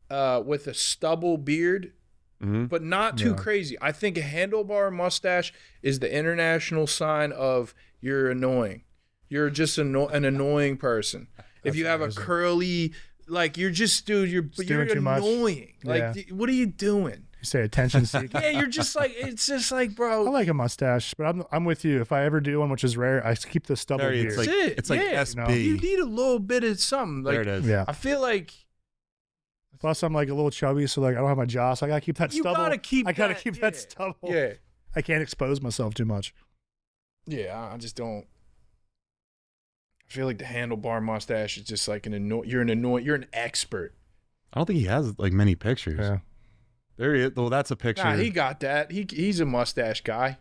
with a stubble beard, but not too crazy. I think a handlebar mustache is the international sign of you're annoying. You're just an annoying person. If you have a curly, like you're just, dude, you're doing too much. annoying. Like, what are you doing? You say attention seeking. Yeah, you're just like, it's just like, bro. I like a mustache, but I'm with you. If I ever do one, which is rare, I keep the stubble Terry, beard. it's like That's it. it's like Yeah. SB. You need a little bit of something. Like, there it is. yeah. I feel like Plus, I'm like a little chubby, so like I don't have my jaw, so I gotta keep that you stubble. gotta keep. I gotta that, keep yeah. that stubble. Yeah, I can't expose myself too much. yeah. I just don't. I feel like the handlebar mustache is just like You're an expert. I don't think he has like many pictures. Yeah. There he is. Well, that's a picture. Nah, he got that. He's a mustache guy.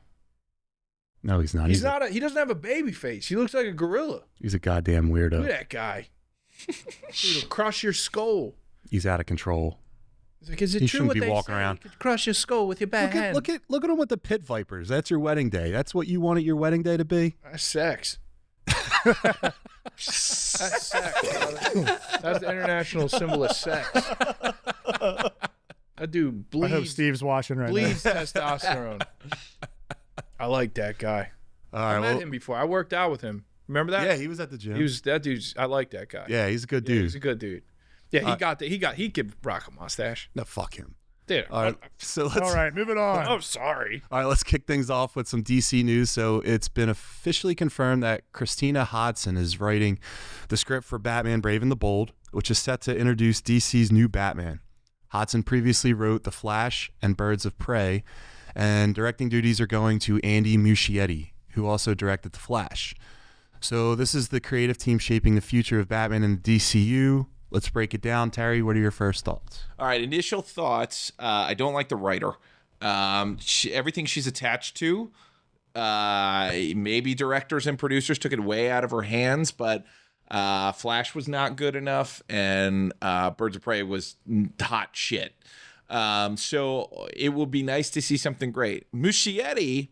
No, he's not. He's not. He doesn't have a baby face. He looks like a gorilla. He's a goddamn weirdo. Look at that guy. He'll crush your skull. He's out of control. It's like, is it He true shouldn't what be they walking say? around. You could crush your skull with your bad hand. Look at him with the pit vipers. That's your wedding day. That's what you wanted your wedding day to be. That's sex. That's sex, brother. That's the international symbol of sex. That dude I hope bleeds Steve's watching right bleeds testosterone. I like that guy. All I right. met Well, him before. I worked out with him. Remember that? yeah, he was at the gym. He was that dude's. I like that guy. Yeah, he's a good Yeah, dude. he's a good dude. Yeah, he could rock a mustache. No, fuck him. Dude, All right. So let's. now. All right, moving on. I'm sorry. All right, let's kick things off with some DC news. So it's been officially confirmed that Christina Hodson is writing the script for Batman Brave and the Bold, which is set to introduce DC's new Batman. Hodson previously wrote The Flash and Birds of Prey, and directing duties are going to Andy Muschietti, who also directed The Flash. So this is the creative team shaping the future of Batman in the DCU, Let's break it down. Terry, what are your first thoughts? All right, initial thoughts. I don't like the writer. Everything she's attached to, maybe directors and producers took it way out of her hands, but Flash was not good enough, and Birds of Prey was hot shit. So it will be nice to see something great. Muschietti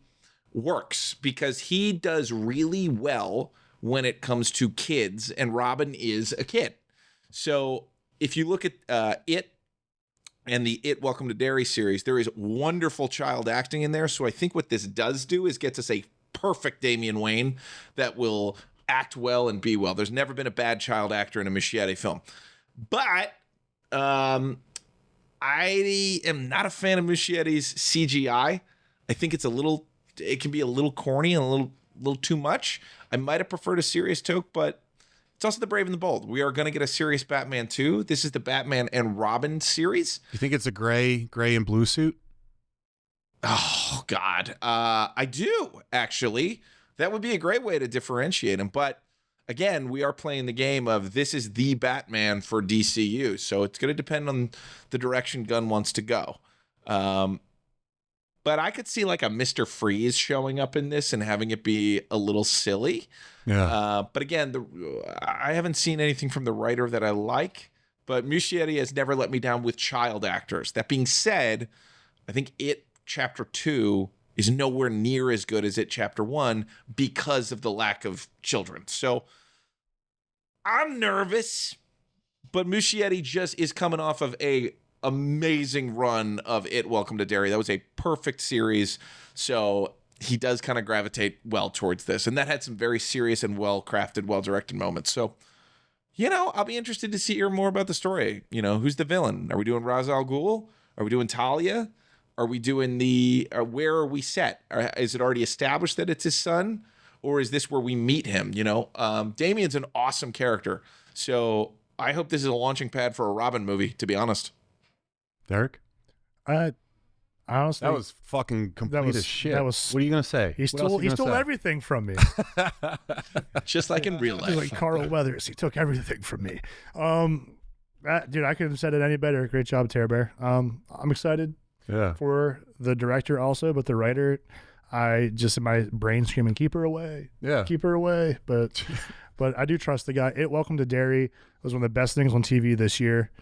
works because he does really well when it comes to kids, and Robin is a kid. So if you look at It and the It Welcome to Derry series, there is wonderful child acting in there. So I think what this does do is gets us a perfect Damian Wayne that will act well and be well. There's never been a bad child actor in a Muschietti film. But I am not a fan of Muschietti's CGI. I think it can be a little corny and a little too much. I might have preferred a serious toke, but it's also the brave and the bold. We are going to get a serious Batman too. This is the Batman and Robin series. You think it's a gray and blue suit? Oh, God. I do, actually. That would be a great way to differentiate him. But again, we are playing the game of this is the Batman for DCU. So it's going to depend on the direction Gunn wants to go. But I could see like a Mr. Freeze showing up in this and having it be a little silly. Yeah. But again, I haven't seen anything from the writer that I like. But Muschietti has never let me down with child actors. That being said, I think It Chapter 2 is nowhere near as good as It Chapter 1 because of the lack of children. So I'm nervous, but Muschietti just is coming off of a amazing run of It Welcome to Derry. That was a perfect series. So he does kind of gravitate well towards this. And that had some very serious and well-crafted, well-directed moments. So, I'll be interested to hear more about the story. Who's the villain? Are we doing Ra's al Ghul? Are we doing Talia? Are we doing where are we set? Is it already established that it's his son? Or is this where we meet him? Damian's an awesome character. So I hope this is a launching pad for a Robin movie, to be honest. Derek? Honestly, that was fucking complete as shit. What are you going to say? He stole everything from me. Just like in real life. Just like Carl Weathers. He took everything from me. Dude, I couldn't have said it any better. Great job, Terror Bear. I'm excited for the director also, but the writer, my brain screaming, keep her away. Yeah. Keep her away. But I do trust the guy. It Welcome to Derry was one of the best things on TV this year.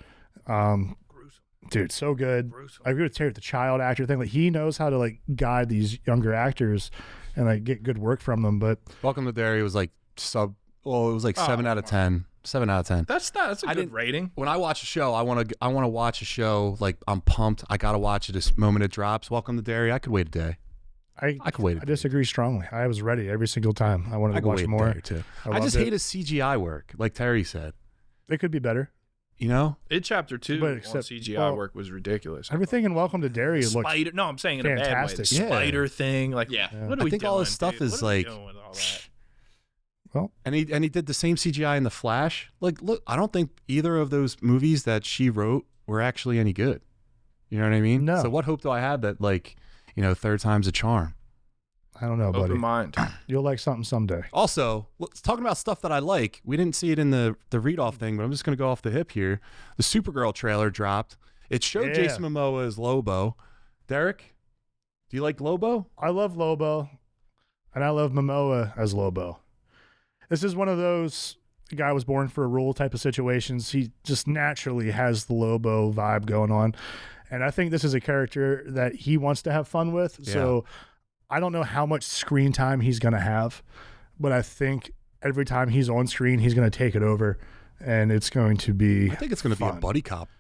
Dude, so good. I agree with Terry with the child actor thing. Like, he knows how to like guide these younger actors and like get good work from them. But Welcome to Derry was like it was like 7 out of 10. 7 out of 10. That's a good rating. When I watch a show, I want to watch a show like I'm pumped. I gotta watch it this moment it drops. Welcome to Derry. I could wait a day. I could wait. I disagree strongly. I was ready every single time. I wanted to watch more. Too. I just hate his CGI work, like Terry said. It could be better. It Chapter 2 on CGI work was ridiculous. Everything in Welcome to Derry looked no, I'm saying in a bad way. The spider thing, like what are we doing? All this stuff is like doing with all that? Well, and he did the same CGI in The Flash. Like, look, I don't think either of those movies that she wrote were actually any good. You know what I mean? No. So what hope do I have that third time's a charm? I don't know, buddy. Open mind. You'll like something someday. Also, let's talking about stuff that I like. We didn't see it in the read-off thing, but I'm just going to go off the hip here. The Supergirl trailer dropped. It showed Jason Momoa as Lobo. Derek, do you like Lobo? I love Lobo, and I love Momoa as Lobo. This is one of those guy was born for a rule type of situations. He just naturally has the Lobo vibe going on. And I think this is a character that he wants to have fun with. Yeah. So I don't know how much screen time he's going to have, but I think every time he's on screen, he's going to take it over, and it's going to be I think it's going to be a buddy cop.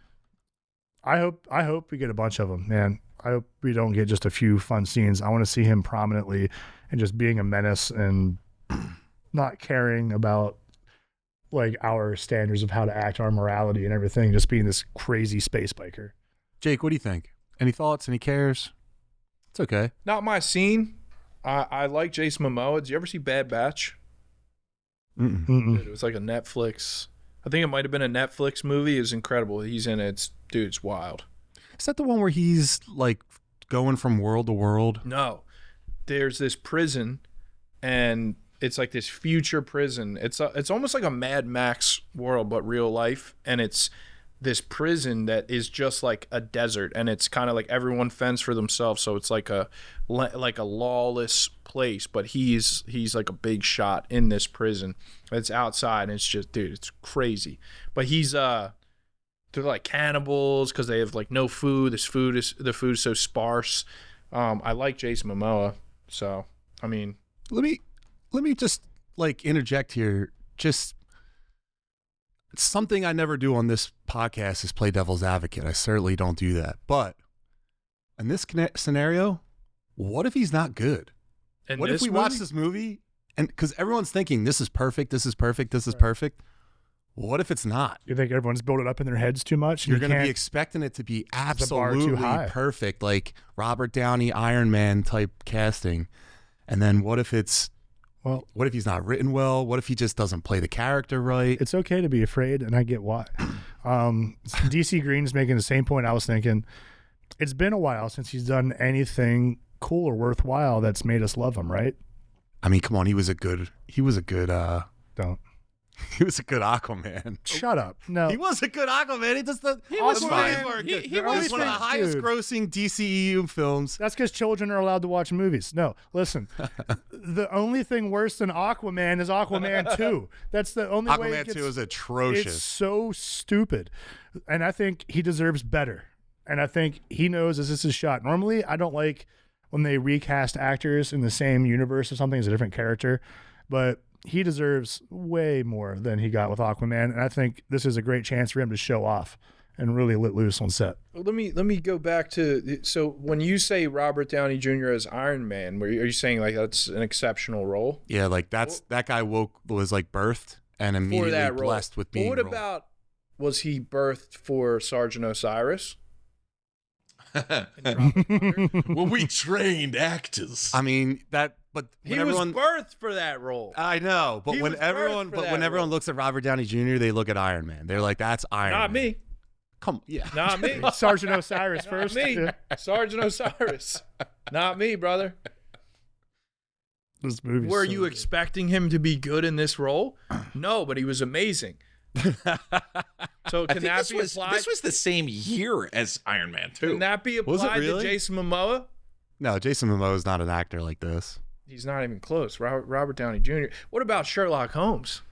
I hope we get a bunch of them, man. I hope we don't get just a few fun scenes. I want to see him prominently and just being a menace and not caring about like our standards of how to act, our morality and everything, just being this crazy space biker. Jake, what do you think? Any thoughts? Any cares? It's okay. Not my scene. I like Jason Momoa. Did you ever see Bad Batch? Mm-mm. It was like a Netflix. I think it might have been a Netflix movie. It was incredible. He's in it. It's wild. Is that the one where he's like going from world to world? No. There's this prison, and it's like this future prison. It's almost like a Mad Max world, but real life. And it's this prison that is just like a desert, and it's kind of like everyone fends for themselves. So it's like a lawless place, but he's like a big shot in this prison. It's outside, and it's just, dude, it's crazy. But they're like cannibals because they have like no food. The food is so sparse. I like Jason Momoa, so I mean, let me just like interject here. Just something I never do on this podcast is play devil's advocate. I certainly don't do that. But in this scenario, what if he's not good? and What if we watch this movie and because everyone's thinking this is perfect, this is perfect, this is perfect. What if it's not? You think everyone's built it up in their heads too much? You're going to be expecting it to be bar too absolutely high. perfect, like Robert Downey Iron Man type casting. And then what if it's, Well, what if he's not written well? What if he just doesn't play the character right? it's okay to be afraid, and I get why. DC Green's making the same point I was thinking. It's been a while since he's done anything cool or worthwhile that's made us love him, right? I mean, come on, he was a good Don't. he was a good Aquaman. Shut up. No. He was a good Aquaman. He was Aquaman. fine. He was was one of the fine. highest Dude. grossing DCEU films. That's because children are allowed to watch movies. No, listen. The only thing worse than Aquaman is Aquaman 2. That's the only way it Aquaman gets, 2 is It's atrocious. so stupid. And I think he deserves better. And I think he knows this is his shot. Normally, I don't like when they recast actors in the same universe or something as a different character. But he deserves way more than he got with Aquaman. And I think this is a great chance for him to show off and really let loose on set. Let me go back to, so when you say Robert Downey Jr. as Iron Man, are you saying like that's an exceptional role Yeah, like that guy was like birthed and for immediately that role? blessed with But being. what about, was he birthed for Sergeant Osiris? Well, we trained actors. I mean but He when everyone, was birthed for that role. I know, but He when was everyone, birthed for that everyone role. looks at Robert Downey Jr., they look at Iron Man. They're like, "That's Iron Not Man." me. Come, yeah, Not me. Sergeant Osiris Not first. me. Yeah. Sergeant Osiris. Not me, brother. This movie's Were so you good. expecting him to be good in this role? No, but he was amazing. So I can think that this be was, applied? this was the same year as Iron Man 2. Can that be Was it applied really? to Jason Momoa? No, Jason Momoa is not an actor like this. He's not even close. Robert Downey Jr. What about Sherlock Holmes?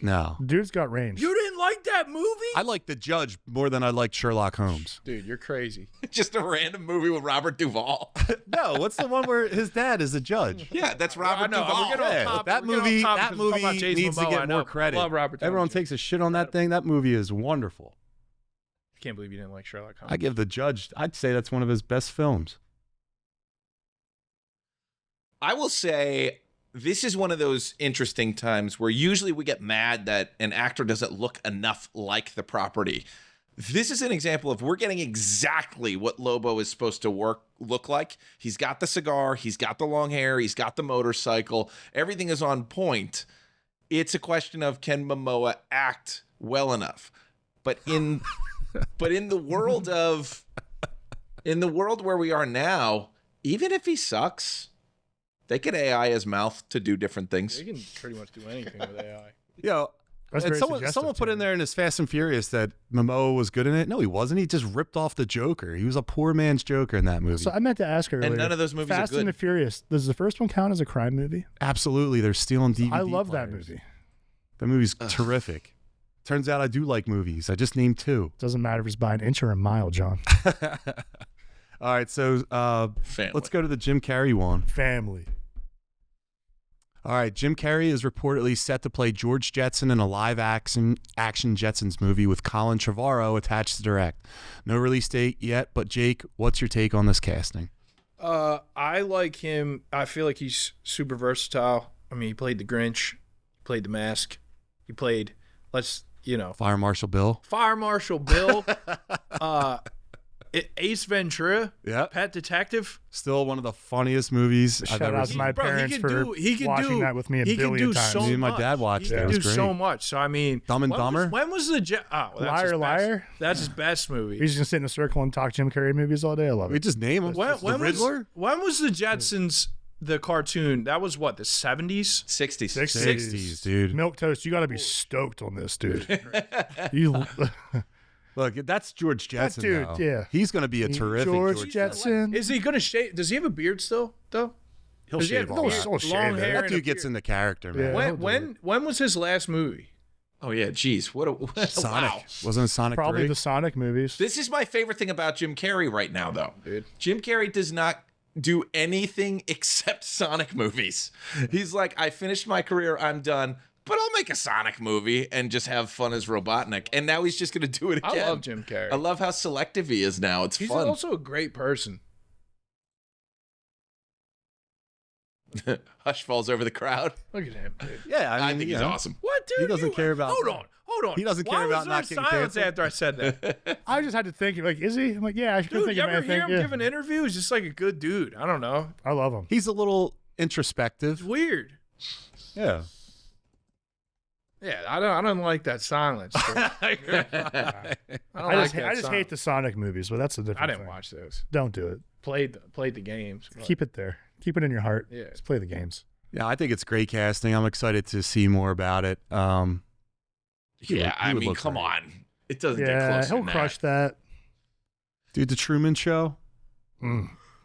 No, Dude's got range. You didn't like that movie? I like The Judge more than I like Sherlock Holmes. Dude, you're crazy. Just a random movie with Robert Duvall. No, what's the one where his dad is a judge? Yeah, that's Robert know. Duvall. We're getting Yeah, off that we're getting movie, off topic that 'cause we're talking about movie Jason needs to Momoa. get I more know. credit. Love Robert Downey Everyone Jr. takes a shit on that thing. That movie is wonderful. I can't believe you didn't like Sherlock Holmes. I give The Judge, I'd say that's one of his best films. I will say this is one of those interesting times where usually we get mad that an actor doesn't look enough like the property. This is an example of we're getting exactly what Lobo is supposed to look like. He's got the cigar, he's got the long hair, he's got the motorcycle. Everything is on point. It's a question of, can Momoa act well enough? But in the world where we are now, even if he sucks, they could AI his mouth to do different things. You can pretty much do anything with AI. You know, That's and very someone suggestive put to in me. there in his Fast and Furious that Momoa was good in it. No, he wasn't. He just ripped off the Joker. He was a poor man's Joker in that movie. So I meant to ask earlier. And none of those movies are Fast good. and the Furious. Does the first one count as a crime movie? Absolutely, they're stealing DVD. I love that players. movie. That movie's terrific. Turns out I do like movies. I just named 2. Doesn't matter if it's by an inch or a mile, John. All right, so Family. let's go to the Jim Carrey one. Family. All right, Jim Carrey is reportedly set to play George Jetson in a live-action Jetsons movie with Colin Trevorrow attached to direct. No release date yet, but Jake, what's your take on this casting? I like him. I feel like he's super versatile. I mean, he played the Grinch, he played the Mask, he played, Fire Marshal Bill? Fire Marshal Bill, Ace Ventura, Yep. Pet Detective. Still one of the funniest movies I've Shout ever out to seen. my Bro, he parents could for do watching that with me a he can billion do times. so Me and my much. dad watched he it. can It do was great. so much. So I mean, Dumb and when Dumber? when was the that's Liar, his best. Liar? That's his best movie. He's just gonna sit in a circle and talk Jim Carrey movies all day. I love We it. just name him. When the Riddler? when was the Jetsons the cartoon. That was what, the 70s? 60s. 60s, dude. Milk Toast, you got to be stoked on this, dude. You Look, that's George Jetson. dude, now. yeah. He's going to be a terrific George Jetson. Is he gonna shave? Does he have a beard still, though? He'll Does he shave have all long that. He'll shave long it. hair? That and a dude gets beard? into character, man. Yeah. When was his last movie? Oh yeah, geez, what a Sonic. wow. Wasn't it Sonic Probably 3? the Sonic movies. This is my favorite thing about Jim Carrey right now, though. Dude. Jim Carrey does not do anything except Sonic movies. He's like, I finished my career, I'm done, but I'll make a Sonic movie and just have fun as Robotnik. And now he's just going to do it again. I love Jim Carrey. I love how selective he is now. It's He's fun. also a great person. Hush falls over the crowd. Look at him, dude. Yeah, I mean, think you he's know. awesome. What, dude? He doesn't care about- Hold on. He doesn't care about not getting silence canceled. after I said that. I just had to think, like, is he? I'm like, yeah, I should Dude, think you of ever hear anything. him Yeah. give an interview? He's just like a good dude. I don't know. I love him. He's a little introspective. It's weird. Yeah. Yeah, I don't like that silence. dude. I I just hate the Sonic movies, but that's a different I didn't thing. watch those. Don't do it. Played the games. but- Keep it there. Keep it in your heart. Yeah. Just play the games. Yeah, I think it's great casting. I'm excited to see more about it. He Yeah, would I mean, look come great. on. It doesn't get Yeah, closer he'll than crush that. that. Dude, the Truman Show.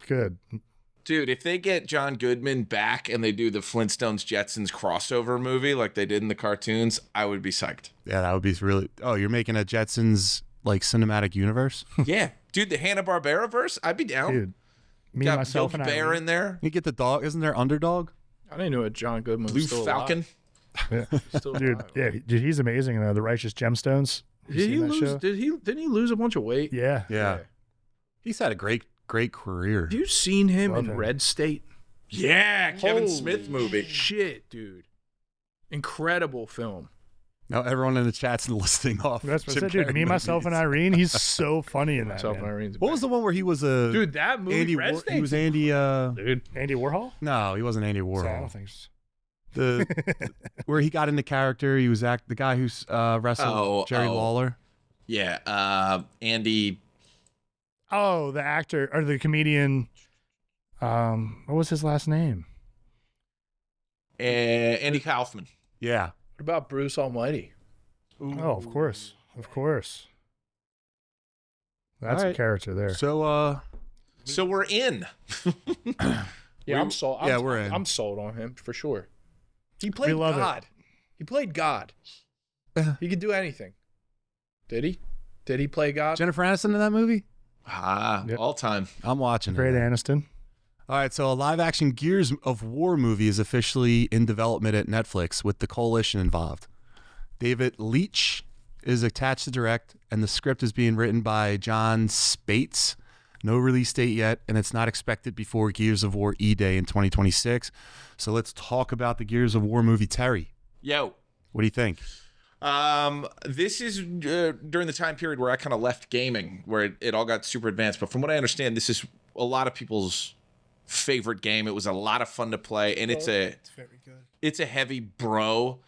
Good. Dude, if they get John Goodman back and they do the Flintstones Jetsons crossover movie like they did in the cartoons, I would be psyched. Yeah, that would be really. Oh, you're making a Jetsons like cinematic universe? Yeah. Dude, the Hanna-Barbera verse, I'd be down. Dude. Me, Got myself, Bill and Bear Irene. in there. You get the dog. Isn't there Underdog? I didn't know John Goodman Blue was still Falcon. Yeah. Still Dude, alive. yeah, dude, he's amazing in The Righteous Gemstones. You Did he seen that lose? show? Didn't he lose a bunch of weight? Yeah. Yeah. He's had a great career. Have you seen him Love in him. Red State? Yeah, Kevin Holy Smith movie. Shit, dude. Incredible film. Now everyone in the chat's listing off. That's what I Jim said, dude. Carrey Me, myself, and movies. Irene. He's so funny in that. Myself and Man. Irene's What was the one where he was a dude? That movie, Andy? Red State. He was Andy. Dude, Andy Warhol? No, he wasn't Andy So, I Warhol. don't think so. The where he got into character. He was the guy who's wrestled Jerry Lawler. Yeah, Andy. Oh, the actor or the comedian. What was his last name? Andy Kaufman. Yeah. What about Bruce Almighty? Oh, of course. Of course. That's All a right. character there. So So we're in. Yeah, I'm sold. yeah, we're in. I'm sold on him for sure. He played love it. God. He played God. He could do anything. Did he? Did he play God? Jennifer Aniston in that movie? Yep. All time. I'm watching Great it. Aniston. All right, so a live-action Gears of War movie is officially in development at Netflix with the Coalition involved. David Leitch is attached to direct, and the script is being written by John Spates. No release date yet, and it's not expected before Gears of War E-Day in 2026. So let's talk about the Gears of War movie. Terry, Yo. what do you think? This is during the time period where I kind of left gaming, where it all got super advanced. But from what I understand, this is a lot of people's favorite game. It was a lot of fun to play, and it's very good. a heavy bro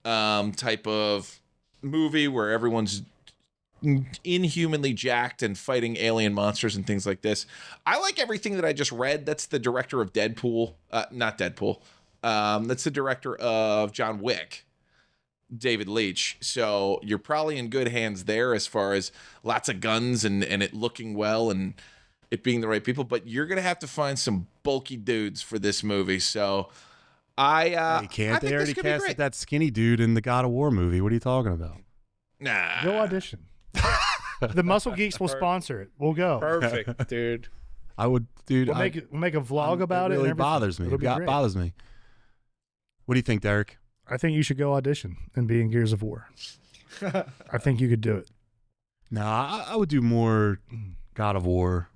type of movie where everyone's inhumanly jacked and fighting alien monsters and things like this. I like everything that I just read. That's the director of Deadpool, not Deadpool. That's the director of John Wick, David Leitch. So you're probably in good hands there as far as lots of guns and it looking well and it being the right people. But you're gonna have to find some bulky dudes for this movie. So You I can't. think They already this could be casted great. that skinny dude in the God of War movie. What are you talking about? Nah. Go audition. The Muscle Geeks will sponsor it. We'll go. Perfect, dude. I would, dude. We'll make a vlog about it. It and really everything. bothers me. It'll be It great. bothers me. What do you think, Derek? I think you should go audition and be in Gears of War. I think you could do it. No, I would do more God of War.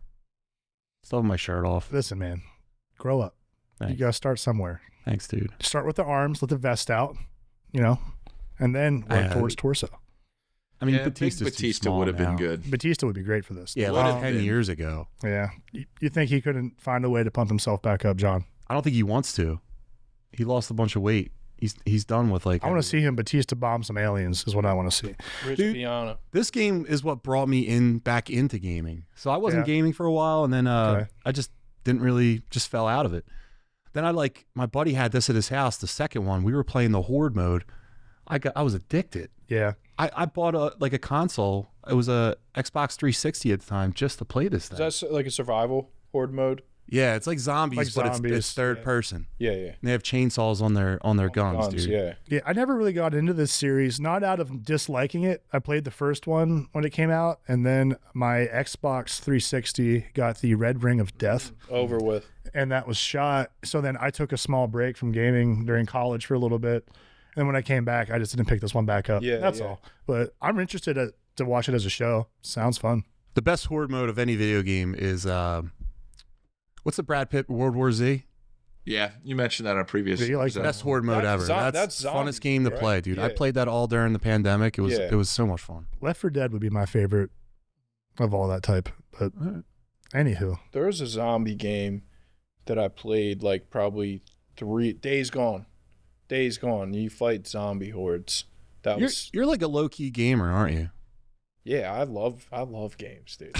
Still have my shirt off. Listen, man, grow up. Thanks. You got to start somewhere. Thanks, dude. Start with the arms, let the vest out, and then work towards torso. I mean, Yeah, I think Batista's too Batista small would have been now. good. Batista would be great for this. Yeah, Would like have 10 been. years ago. Yeah. You think he couldn't find a way to pump himself back up, John? I don't think he wants to. He lost a bunch of weight. He's done with like. I want to see him Batista bomb some aliens is what I want to see. Rich Dude. Piana. This game is what brought me back into gaming. So I wasn't Yeah. gaming for a while, and then Okay. I just didn't really just fell out of it. Then my buddy had this at his house, the second one. We were playing the horde mode. I was addicted. Yeah. I bought a console. It was a Xbox 360 at the time just to play this thing. Is that like a survival horde mode? Yeah, it's like zombies, but it's third person. Yeah. And they have chainsaws on their guns, dude. Yeah. Yeah, I never really got into this series, not out of disliking it. I played the first one when it came out, and then my Xbox 360 got the Red Ring of Death. Over with. And that was shot. So then I took a small break from gaming during college for a little bit. And then when I came back, I just didn't pick this one back up. Yeah, That's all. But I'm interested to watch it as a show. Sounds fun. The best horde mode of any video game is what's the Brad Pitt World War Z? Yeah, you mentioned that on a previous. Yeah, you like that. Best horde mode ever. That's the funnest game to play, dude. I played that all during the pandemic. It was so much fun. Left 4 Dead would be my favorite of all that type. But anywho. There was a zombie game that I played like probably 3 Days Gone. Days Gone. You fight zombie hordes. You're like a low key gamer, aren't you? Yeah, I love games, dude.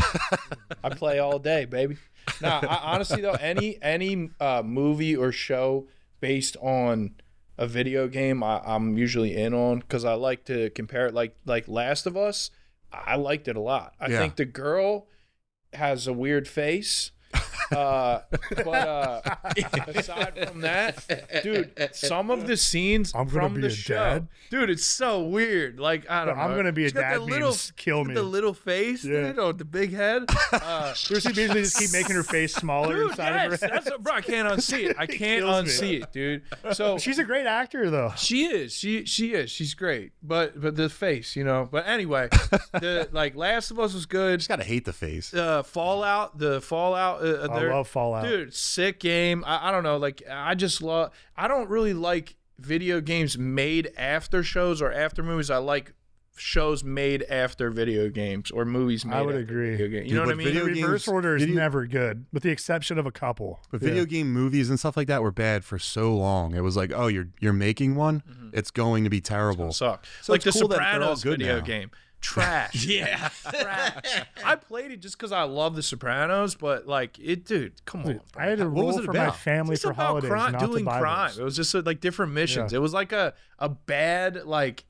I play all day, baby. Nah, honestly though, any movie or show based on a video game, I'm usually in on, because I like to compare it. Like Last of Us, I liked it a lot. I think the girl has a weird face. But aside from that, dude, some of the scenes from the show, dude, it's so weird. Like, I don't know. I'm gonna be a dad. Kill me. The little face, dude, or the big head. Lucy basically just keep making her face smaller Dude, inside of her head. bro, I can't unsee it. I can't unsee it, dude. So she's a great actor, though. she is. She is. She's great. But the face, But anyway, the Last of Us was good. Just gotta hate the face. Fallout. I love Fallout. Dude, sick game. I don't know. I don't really like video games made after shows or after movies. I like shows made after video games or movies made I would after agree. video games. You know what I mean? The reverse order is never good, with the exception of a couple. But video game movies and stuff like that were bad for so long. It was like, oh, you're making one? It's going to be terrible. Suck. So like the cool that they're all Sopranos good video now. game. Trash. Yeah. Trash. I played it just because I love The Sopranos, but dude, come on. Bro. I had to What was roll it for my about? family It's for about holidays not doing to buy crime. those. It was just different missions. Yeah. It was like a bad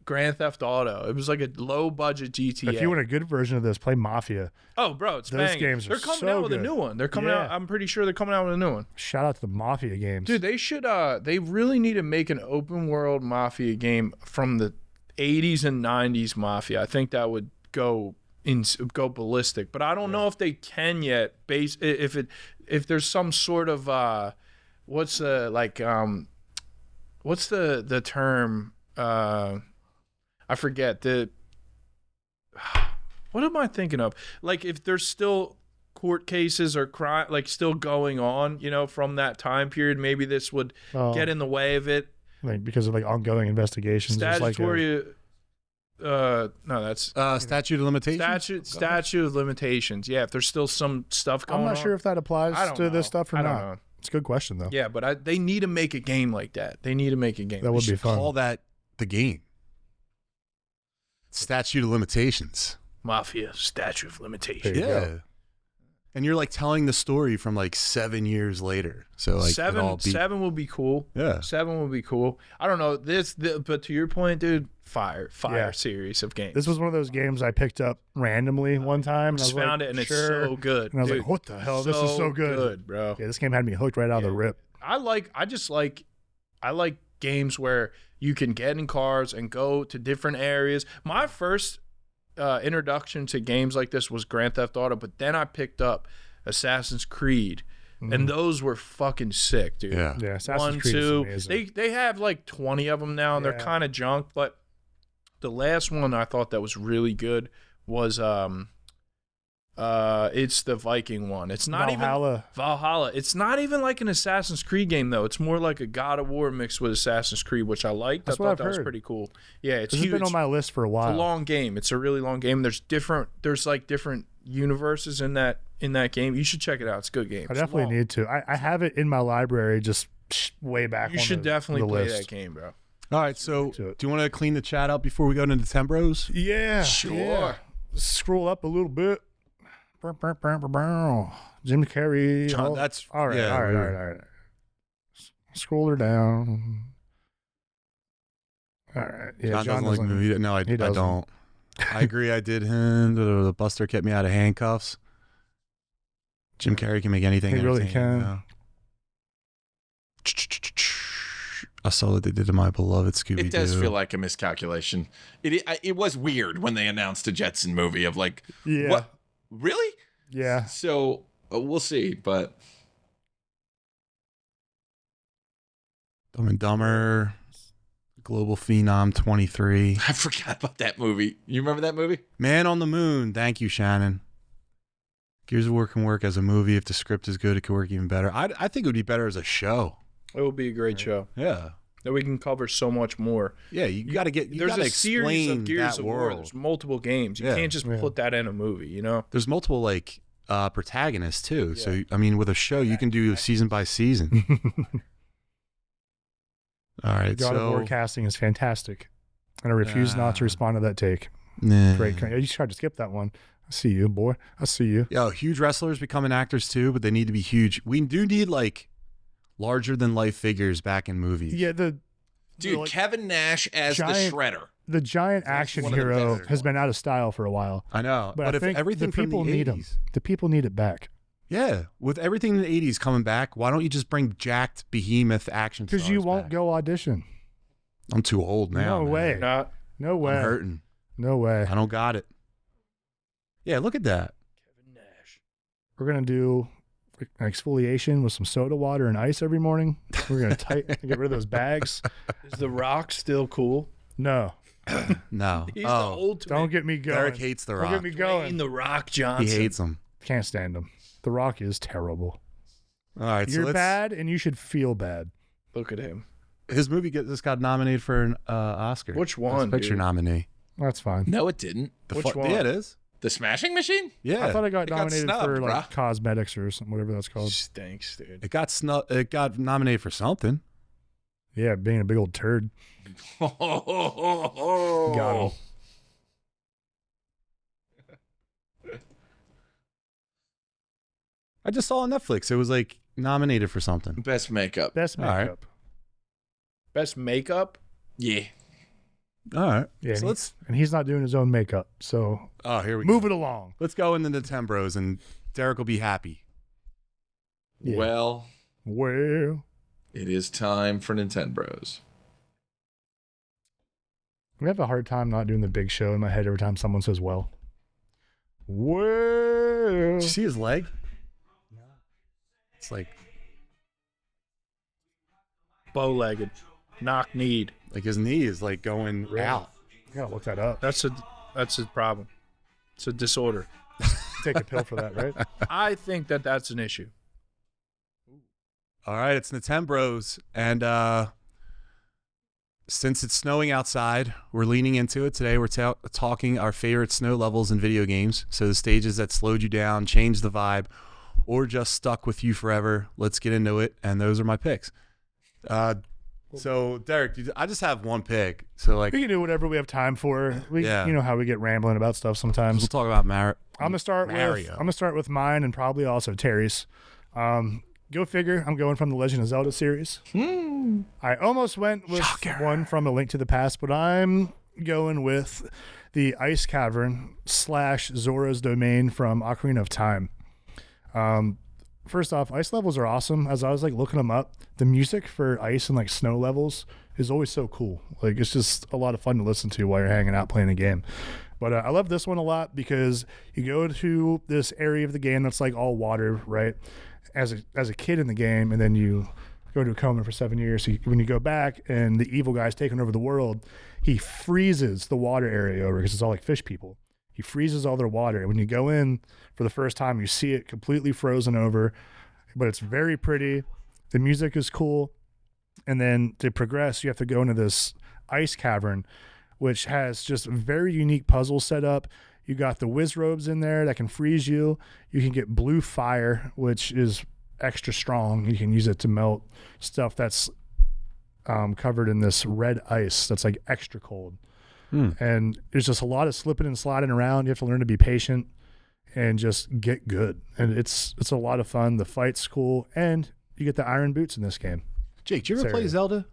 Grand Theft Auto. It was like a low budget GTA. If you want a good version of this, play Mafia. Oh, bro, it's Those banging. games are They're coming so out with a good. new one. They're coming out. I'm pretty sure they're coming out with a new one. Shout out to the Mafia games. Dude, they should. They really need to make an open world Mafia game from the 80s and 90s Mafia. I think that would go ballistic, but I don't know if they can yet. If there's some sort of what's the term? I forget the. What am I thinking of? Like, if there's still court cases or crime still going on, from that time period, maybe this would get in the way of it. Because of ongoing investigations. Statutory. No, that's Statute of limitations. Statute of limitations. Yeah, if there's still some stuff going on. I'm not sure if that applies to this stuff or not. Know. It's a good question though. Yeah, but they need to make a game like that. They need to make a game. That would be fun. Call that the game. Statute of limitations. Mafia Statute of Limitations. There you go. And you're telling the story from 7 years later. So seven will be cool. Yeah. 7 will be cool. I don't know but to your point, dude, fire Yeah. series of games. This was one of those games I picked up randomly one time. And I was found it and it's so good. And I was dude. like, what the hell? This is so good. bro. Yeah, this game had me hooked right out of the rip. I like games where you can get in cars and go to different areas. My first introduction to games like this was Grand Theft Auto, but then I picked up Assassin's Creed, and those were fucking sick, dude. Yeah. Yeah, Assassin's 1, Creed 2. is amazing. They have 20 of them now, and they're kind of junk. But the last one I thought that was really good was it's the Viking one. It's not Valhalla. It's not even like an Assassin's Creed game though. It's more like a God of War mixed with Assassin's Creed, which I liked. That's I what thought I've that was heard. pretty cool. Yeah, it's This has huge. been on my list for a while. It's a long game. It's a really long game. There's different universes in that game. You should check it out. It's a good game. I definitely need to. I have it in my library, just way back. You should definitely play that game, bro. All right. So do you want to clean the chat up before we go into Tembros? Yeah, Sure. yeah. Scroll up a little bit. Jim Carrey. John, that's all right. yeah, all right. Scroll her down. All right. Yeah, John doesn't like movie. No, I don't. I agree. I did him. The Buster kept me out of handcuffs. Jim Carrey can make anything. He really can. Now. I saw what they did to my beloved Scooby-Doo. It does feel like a miscalculation. It was weird when they announced a Jetson movie of like, yeah. What? Really? Yeah. So we'll see, but Dumb and Dumber, Global Phenom 23. I forgot about that movie. You remember that movie? Man on the Moon. Thank you, Shannon. Gears of War can work as a movie. If the script is good, it could work even better. I think it would be better as a show. It would be a great show. Yeah. That we can cover so much more. Yeah, you got to get. There's a series of Gears of War. World. There's multiple games. You can't just put that in a movie. You know. There's multiple like protagonists too. Yeah. So I mean, with a show, you can do season by season. All right. God of War casting is fantastic, and I refuse not to respond to that take. Nah. Great. You tried to skip that one. I see you, boy. I see you. Yeah, huge wrestlers becoming actors too, but they need to be huge. We do need like larger than life figures back in movies. Yeah, Dude, Kevin Nash as the Shredder. The giant action hero has been out of style for a while. I know, but I think everything the people from the need 80s, him. The people need it back. Yeah, with everything in the 80s coming back, why don't you just bring jacked behemoth action stars Because you won't back? go audition. I'm too old now. No way. No way. I'm hurting. No way. I don't got it. Yeah, look at that. Kevin Nash. We're going to do an exfoliation with some soda water and ice every morning. We're going to get rid of those bags. Is The Rock still cool? No. No. He's the ultimate. Don't get me going. Derek hates The Rock. Don't get me going. The Rock Johnson. He hates him. Can't stand him. The Rock is terrible. All right, You're bad, and you should feel bad. Look at him. His movie just got nominated for an Oscar. Which one? Best Picture nominee. That's fine. No, it didn't. Which one? Yeah, it is. The Smashing Machine? Yeah. I thought it got nominated snubbed, for like bruh. cosmetics or something, whatever that's called. Stinks, dude. It got nominated for something. Yeah, being a big old turd. Got him. I just saw on Netflix. It was like nominated for something. Best makeup. Best All right. makeup. Best makeup? Yeah. All right. Yeah, So and he's not doing his own makeup. So here we move go. it along. Let's go into the Nintembros and Derek will be happy. Yeah. Well, It is time for Nintembros. I have a hard time not doing the big show in my head every time someone says well. Did you see his leg? It's like Bow-legged. Knock-kneed. like his knee is like going out. I gotta look that up. That's a problem. It's a disorder. Take a pill for that, right? I think that's an issue. All right, it's Nintembros, and since it's snowing outside, we're leaning into it. Today we're talking our favorite snow levels in video games. So the stages that slowed you down, changed the vibe, or just stuck with you forever. Let's get into it, and those are my picks. So Derek, I just have one pick. So like We can do whatever we have time for. Yeah. You know how we get rambling about stuff sometimes. we'll talk about I'm gonna start with mine and probably also Terry's. Go figure. I'm going from the Legend of Zelda series. I almost went with one from A Link to the Past, but I'm going with the Ice Cavern / Zora's Domain from Ocarina of Time. First off, ice levels are awesome. As I was like looking them up, the music for ice and like snow levels is always so cool. Like it's just a lot of fun to listen to while you're hanging out playing a game. But I love this one a lot because you go to this area of the game that's like all water, right? As a kid in the game, and then you go to a coma for 7 years. So when you go back and the evil guy's taking over the world, he freezes the water area over because it's all like fish people. He freezes all their water. And when you go in for the first time, you see it completely frozen over, but it's very pretty. The music is cool. And then to progress, you have to go into this ice cavern, which has just a very unique puzzle set up. You got the whiz robes in there that can freeze you. You can get blue fire, which is extra strong. You can use it to melt stuff that's covered in this red ice that's like extra cold. And there's just a lot of slipping and sliding around. You have to learn to be patient and just get good. And it's a lot of fun. The fight's cool, and you get the iron boots in this game. Jake, did you ever play Zelda?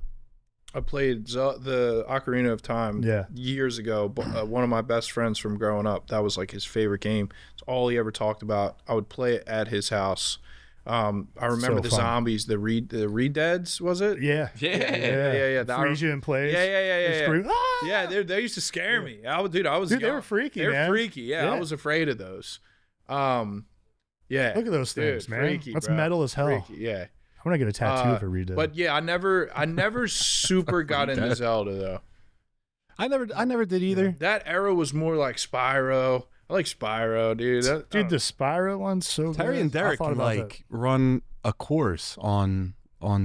I played the Ocarina of Time years ago. But one of my best friends from growing up, that was like his favorite game. It's all he ever talked about. I would play it at his house. I remember zombies, the Re-Deads, was it? Yeah. Freeze you in place. Yeah, they used to scare me. I was Dude, they were freaky, They're man. freaky, yeah. I was afraid of those. Yeah. Look at those things, man. Freaky, That's bro. metal as hell. Freaky, yeah. I'm gonna get a tattoo for Re-Dead. But yeah, I never super got into Zelda though. I never did either. That era was more like Spyro. I like Spyro, dude. Dude, the Spyro one's so Terry good. and Derek can run a course on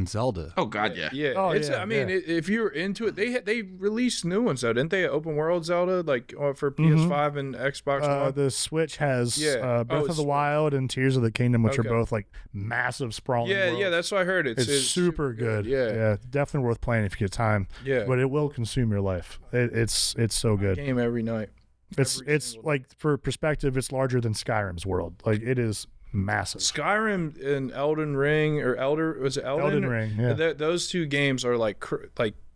Zelda. Oh God, yeah. Yeah. Oh, I mean, if you're into it, they released new ones though, didn't they? Open world Zelda, like for PS5 and Xbox One. The Switch has Breath of the Wild and Tears of the Kingdom, which are both like massive sprawling. worlds. Yeah, that's what I heard. It's super good. Yeah, definitely worth playing if you get time. Yeah, but it will consume your life. It's so good. Game every night. It's like, for perspective, it's larger than Skyrim's world. Like, it is massive. Skyrim and Elden Ring Elden Ring? Yeah. Those two games are like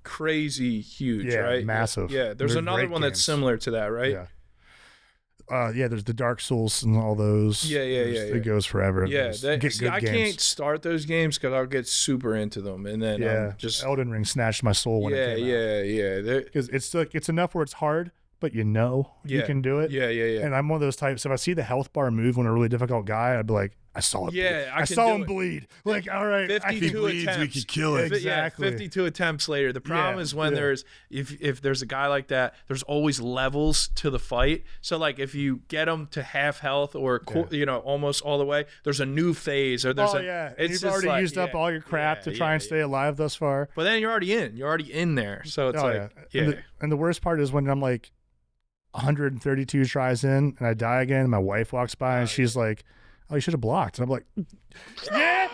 crazy huge, right? Massive. Yeah, there's another one that's similar to that, right? Yeah. There's the Dark Souls and all those. Yeah. It goes forever. Yeah, I can't start those games because I'll get super into them, and then just Elden Ring snatched my soul when it came out. Yeah. Because it's enough where it's hard, but you can do it. Yeah. And I'm one of those types. If I see the health bar move on a really difficult guy, I'd be like, I saw it. Yeah, I saw him bleed. Like, all right, 52 attempts. We could kill it. Exactly. 52 attempts later. The problem is when there's if there's a guy like that, there's always levels to the fight. So like if you get him to half health or almost all the way, there's a new phase or there's You've already used up all your crap to try and stay alive thus far. But then you're already in there. So it's And the worst part is when I'm like 132 tries in and I die again, and my wife walks by and she's like, "Oh, you should have blocked." And I'm like, "Yeah."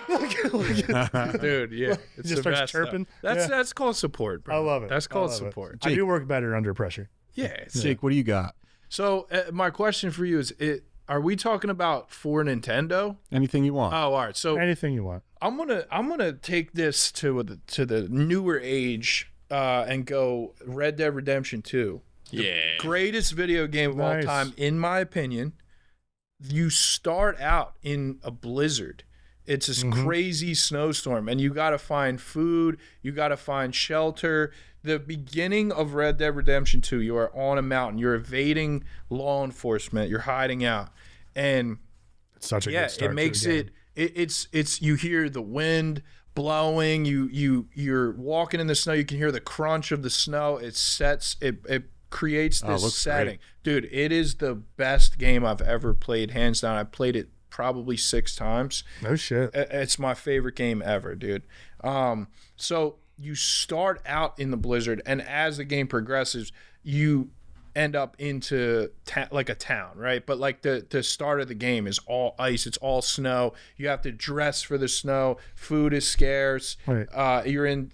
Dude, yeah. It's just starts chirping. That's called support, bro. I love it. That's called support. I do work better under pressure. Yeah. Jake, what do you got? So my question for you is, are we talking about for Nintendo? Anything you want. Oh, all right. So anything you want. I'm gonna take this to the newer age and go Red Dead Redemption 2. Greatest video game of all time, in my opinion. You start out in a blizzard. It's this crazy snowstorm, and you got to find food. You got to find shelter. The beginning of Red Dead Redemption 2, you are on a mountain. You're evading law enforcement. You're hiding out, and it's such a good start. It makes it's you hear the wind blowing. You're walking in the snow. You can hear the crunch of the snow. It creates this setting. Great. Dude, it is the best game I've ever played, hands down. I played it probably 6 times. No shit. It's my favorite game ever, dude. So you start out in the blizzard, and as the game progresses, you end up into like a town, right? But like the start of the game is all ice, it's all snow. You have to dress for the snow. Food is scarce. Right.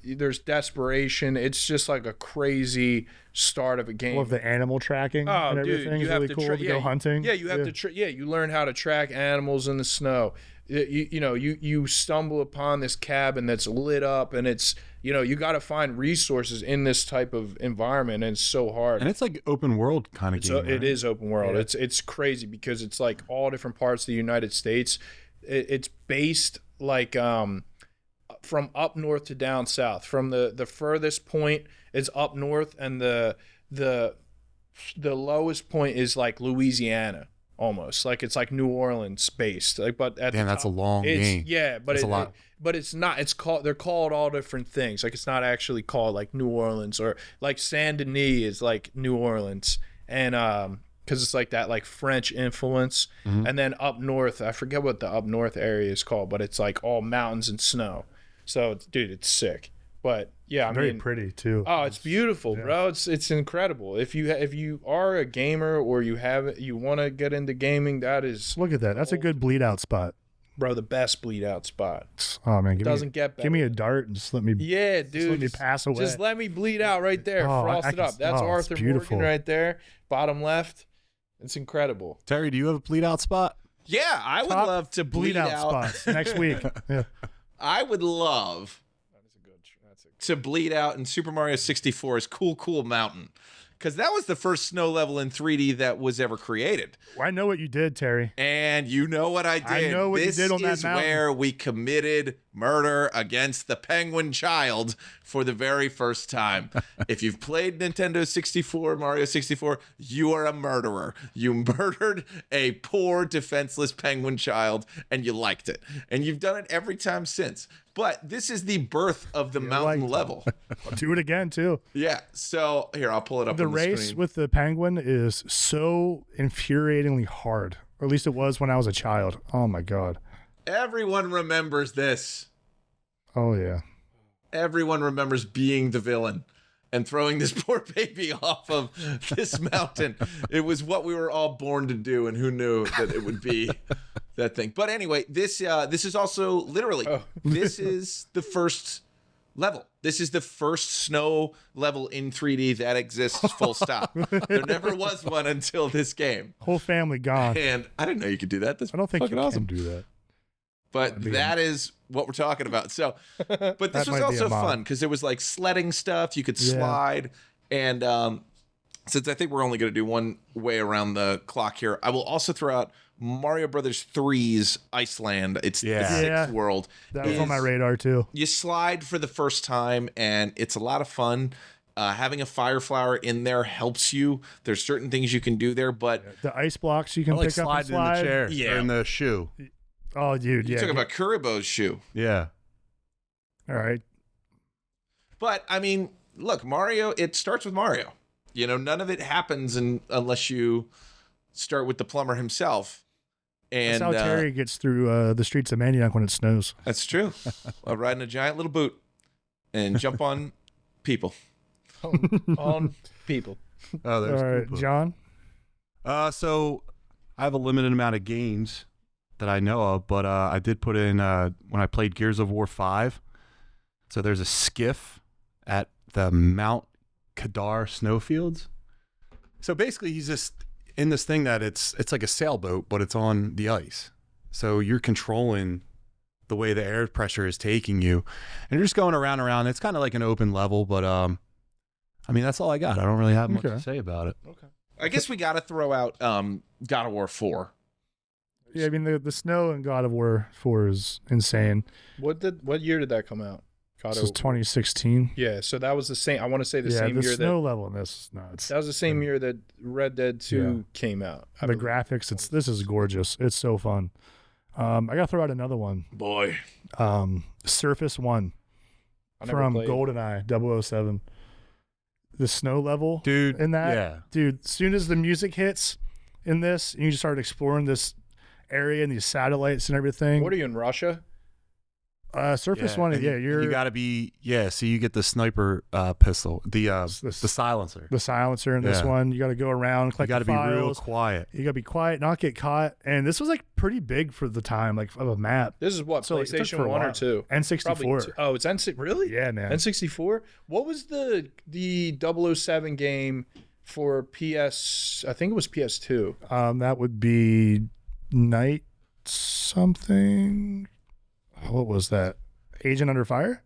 There's desperation. It's just like a crazy start of a game. Love the animal tracking and everything. You have really cool to go hunting. Yeah, you have to you learn how to track animals in the snow. You stumble upon this cabin that's lit up, and it's you got to find resources in this type of environment, and it's so hard. And it's like open world kind of game. Right? It is open world. Yeah. It's crazy because it's like all different parts of the United States. It's based like from up north to down south. From the furthest point is up north, and the lowest point is like Louisiana. Almost like it's like New Orleans based, like, but at that's a long game. Yeah, but it's a lot. But it's not. It's called. They're called all different things. Like it's not actually called like New Orleans, or like Saint Denis is like New Orleans, and because it's like that like French influence. And then up north, I forget what the up north area is called, but it's like all mountains and snow. So dude, it's sick. But yeah, I mean, very pretty too. Oh, it's beautiful, bro. It's incredible. If you are a gamer or you want to get into gaming, that is. Look at that. That's a good bleed out spot, bro. The best bleed out spot. Oh man, get better. Give me a dart and just let me. Yeah, dude. Just let me pass away. Just let me bleed out right there. Frost it up. That's Arthur Morgan right there, bottom left. It's incredible. Terry, do you have a bleed out spot? Yeah, I would love to bleed out spots next week. Yeah. I would love to bleed out in Super Mario 64 is Cool Cool Mountain. Because that was the first snow level in 3D that was ever created. I know what you did, Terry. And you know what I did. I know what you did on that mountain. This is where we committed murder against the penguin child for the very first time. If you've played Nintendo 64, Mario 64, you are a murderer. You murdered a poor, defenseless penguin child, and you liked it. And you've done it every time since. But this is the birth of the mountain level. I'll do it again, too. Yeah. So, here, I'll pull it up The on the race screen. with the penguin is so infuriatingly hard. Or at least it was when I was a child. Oh, my God. Everyone remembers this. Oh, yeah. Everyone remembers being the villain and throwing this poor baby off of this mountain. It was what we were all born to do, and who knew that it would be that thing. But anyway, this is also literally, this is the first level. This is the first snow level in 3D that exists, full stop. There never was one until this game. Whole family gone. And I didn't know you could do that. That's I don't think fucking you awesome. can do that. But that is what we're talking about. So, but this was also fun because there was like sledding stuff. You could slide. And since I think we're only going to do one way around the clock here, I will also throw out Mario Brothers 3's Iceland. It's the sixth world. That was on my radar too. You slide for the first time, and it's a lot of fun. Having a fire flower in there helps you. There's certain things you can do there, but the ice blocks you can pick up and slide in the chair or in the shoe. Oh, dude, You're talking about Kuribo's shoe. Yeah. All right. But, I mean, look, Mario, it starts with Mario. You know, none of it happens unless you start with the plumber himself. And that's how Terry gets through the streets of Maniac when it snows. That's true. I'll ride in a giant little boot and jump on people. On people. Oh, there's all right, John? So I have a limited amount of games that I know of, but I did put in when I played Gears of War 5. So there's a skiff at the Mount Kadar snowfields. So basically he's just in this thing that it's like a sailboat, but it's on the ice. So you're controlling the way the air pressure is taking you, and you're just going around. It's kind of like an open level, but I mean, that's all I got. I don't really have much to say about it. Okay. I guess we got to throw out God of War 4. Yeah, I mean, the snow in God of War 4 is insane. What year did that come out? This was 2016. Yeah, so that was the same. I want to say the same year the snow level in this is nuts. That was the same year that Red Dead 2 came out. The graphics, this is gorgeous. It's so fun. I gotta throw out another one. Boy. Surface 1 from GoldenEye 007. The snow level, dude, in that, dude. As soon as the music hits in this, and you just start exploring this area and these satellites and everything. What are you in Russia? Surface 1, you got to be, so you get the sniper pistol, the silencer. The silencer in this one. You got to go around, collect the files. You got to be real quiet. You got to be quiet, not get caught. And this was like pretty big for the time, like of a map. This is what, so PlayStation 1 or 2? N64. Oh, it's N64. Really? Yeah, man. N64? What was the 007 game for PS, I think it was PS2. That would be Night something. What was that? Agent Under Fire?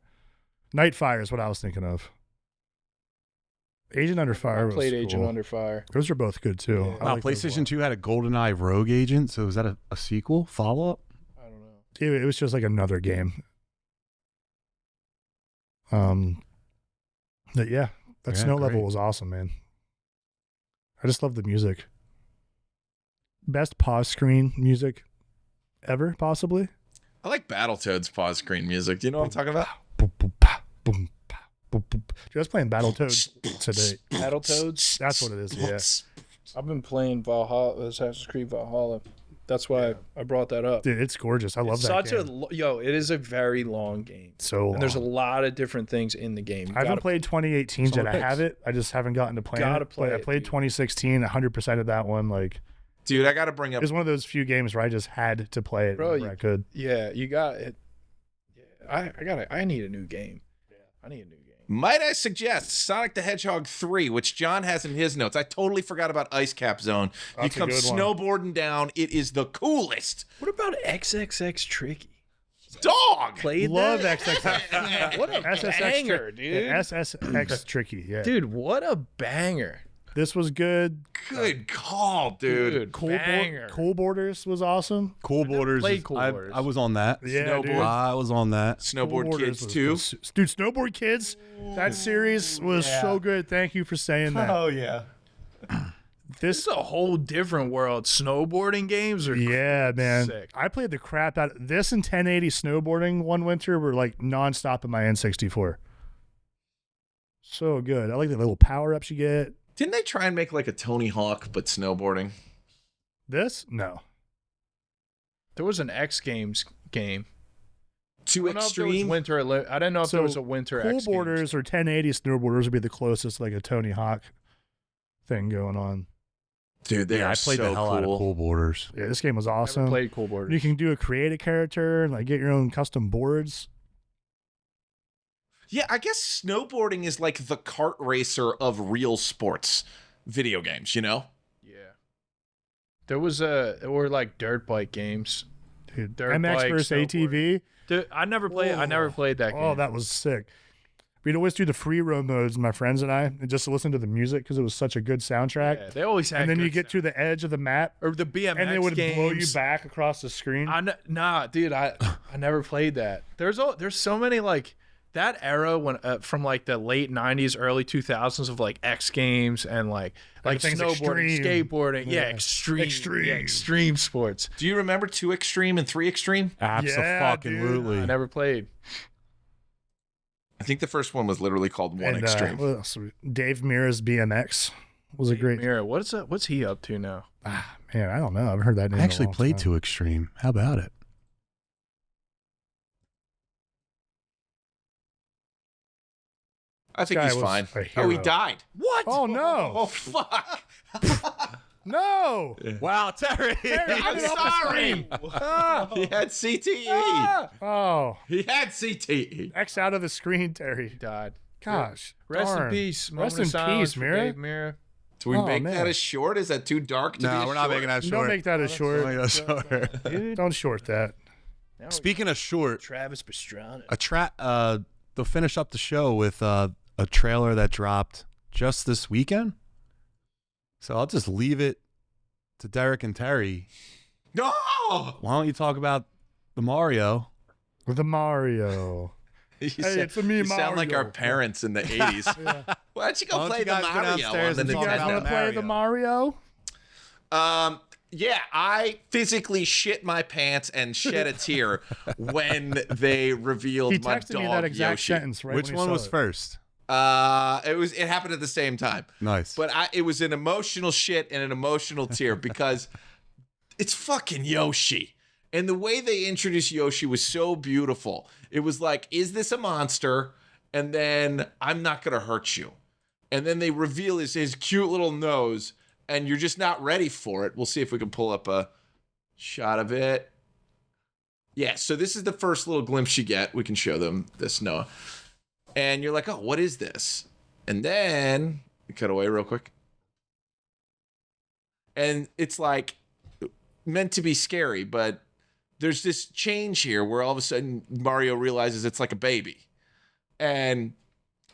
Night Fire is what I was thinking of. Agent Under Fire. I played was Agent cool. Under Fire. Those are both good too. Yeah. Wow, PlayStation 2 had a GoldenEye Rogue Agent. So is that a sequel, follow up? I don't know. It was just like another game. But yeah, that snow level was awesome, man. I just love the music. Best pause screen music ever, possibly. I like Battletoads pause screen music. Do you know what I'm talking about? Boom, boom, pa, boom, pa, boom, boom. I was playing Battletoads today. Battletoads? That's what it is, yeah. I've been playing Valhalla, Assassin's Creed Valhalla. That's why I brought that up. Dude, it's gorgeous. I love that game. It is a very long game. So long. And there's a lot of different things in the game. I haven't played 2018 yet. I have it. I just haven't gotten to play it. Play I played 2016, 100% of that one. Like, dude, I got to bring up. It was one of those few games where I just had to play it whenever I could. Yeah, you got it. Yeah, I need a new game. Yeah, I need a new game. Might I suggest Sonic the Hedgehog 3, which John has in his notes. I totally forgot about Ice Cap Zone. That's you come snowboarding down. It is the coolest. What about XXX Tricky? Dog. Played Love that? XXX. What a banger, dude. SSX tricky. Yeah. Dude, what a banger. This was good. Good call, dude. Banger. Cool Borders was awesome. Cool Borders. played Cool Borders. I was on that. Yeah, Snowboard. dude. I was on that. Snowboard Cool Borders Kids was 2. good. Dude, Snowboard Kids. That series was so good. Thank you for saying that. Oh yeah. This is a whole different world. Snowboarding games are Yeah, man. sick. I played the crap out of this and 1080 snowboarding one winter were like nonstop in my N64. So good. I like the little power ups you get. Didn't they try and make like a Tony Hawk but snowboarding? This? No. There was an X Games game. Too I don't know if there extreme. was winter. I didn't know if there was a winter Cool X Borders or 1080 snowboarders would be the closest like a Tony Hawk thing going on. Dude, they Yeah, are I played so the hell cool. out of Cool Borders. Yeah, this game was Games. awesome. Never played Cool Borders. You can do a create a character and like get your own custom boards. Yeah, I guess snowboarding is like the kart racer of real sports video games, you know? Yeah. There were like dirt bike games. Dude, Dirt MX bike, versus snowboard. ATV. Dude, I never played that game. Oh, that was sick. We'd always do the free roam modes, my friends and I, and just to listen to the music because it was such a good soundtrack. Yeah, they always had. And then good you get to the edge of the map, or the BMX and it would games. blow you back across the screen. Nah, dude, I never played that. There's so many like that era when from like the late 90s, early 2000s of like X Games and like Everything's snowboarding, extreme. skateboarding, yeah, Yeah. extreme sports. Do you remember 2 Extreme and 3 Extreme? Absolutely. I never played. I think the first one was literally called 1 And, Extreme. what else? Dave Mira's BMX was a great. Mira, what's he up to now? Man, I don't know. I haven't heard that name. I in a actually long played time. 2 Extreme. How about it? I think guy he's was fine. a Oh, he hero. died. What? Oh no! Oh, fuck. No! Wow, Terry. I'm sorry. He had CTE. Oh, He had CTE. X out of the screen, Terry. Died. Gosh, Rest darn. in peace. Rest Moment in of silence peace, for Mira. Dave Mira. Do we Oh, make man. that as short? Is that too dark to be No, as we're not short? making that Don't short. make that a short. Don't make that short. Don't short that. Now Speaking of short, Travis Pastrana. they'll finish up the show with a trailer that dropped just this weekend. So I'll just leave it to Derek and Terry. No. Why don't you talk about the Mario? The Mario. You it's a me, you sound like our Mario. parents in the 80s. Yeah. Why don't you go Why don't play you the guys go Mario downstairs on the and You talk guys about want to play the Mario? Yeah, I physically shit my pants and shed a tear when they revealed He my texted dog me that exact Yoshi. sentence right Which when he one saw was it. first? It happened at the same time. Nice. But it was an emotional shit and an emotional tear because it's fucking Yoshi. And the way they introduced Yoshi was so beautiful. It was like, is this a monster? And then I'm not going to hurt you. And then they reveal his cute little nose, and you're just not ready for it. We'll see if we can pull up a shot of it. Yeah, so this is the first little glimpse you get. We can show them this, Noah. And you're like, oh, what is this? And then, cut away real quick. And it's like meant to be scary, but there's this change here where all of a sudden Mario realizes it's like a baby. And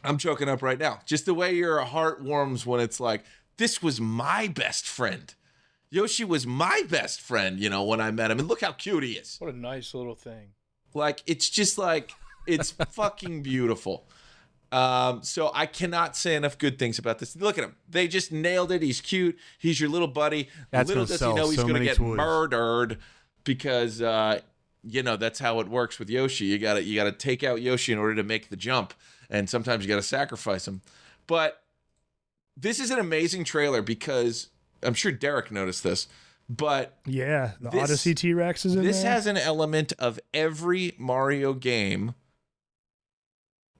I'm choking up right now. Just the way your heart warms when it's like, this was my best friend. Yoshi was my best friend, you know, when I met him. And look how cute he is. What a nice little thing. Like, it's just like, it's fucking beautiful. So I cannot say enough good things about this. Look at him. They just nailed it. He's cute. He's your little buddy. That's Little gonna does he sell know he's so going to many get toys. murdered because, you know, that's how it works with Yoshi. You gotta take out Yoshi in order to make the jump. And sometimes you got to sacrifice him. But this is an amazing trailer because I'm sure Derek noticed this. But Yeah, the This- Odyssey T-Rex is in this there. has an element of every Mario game,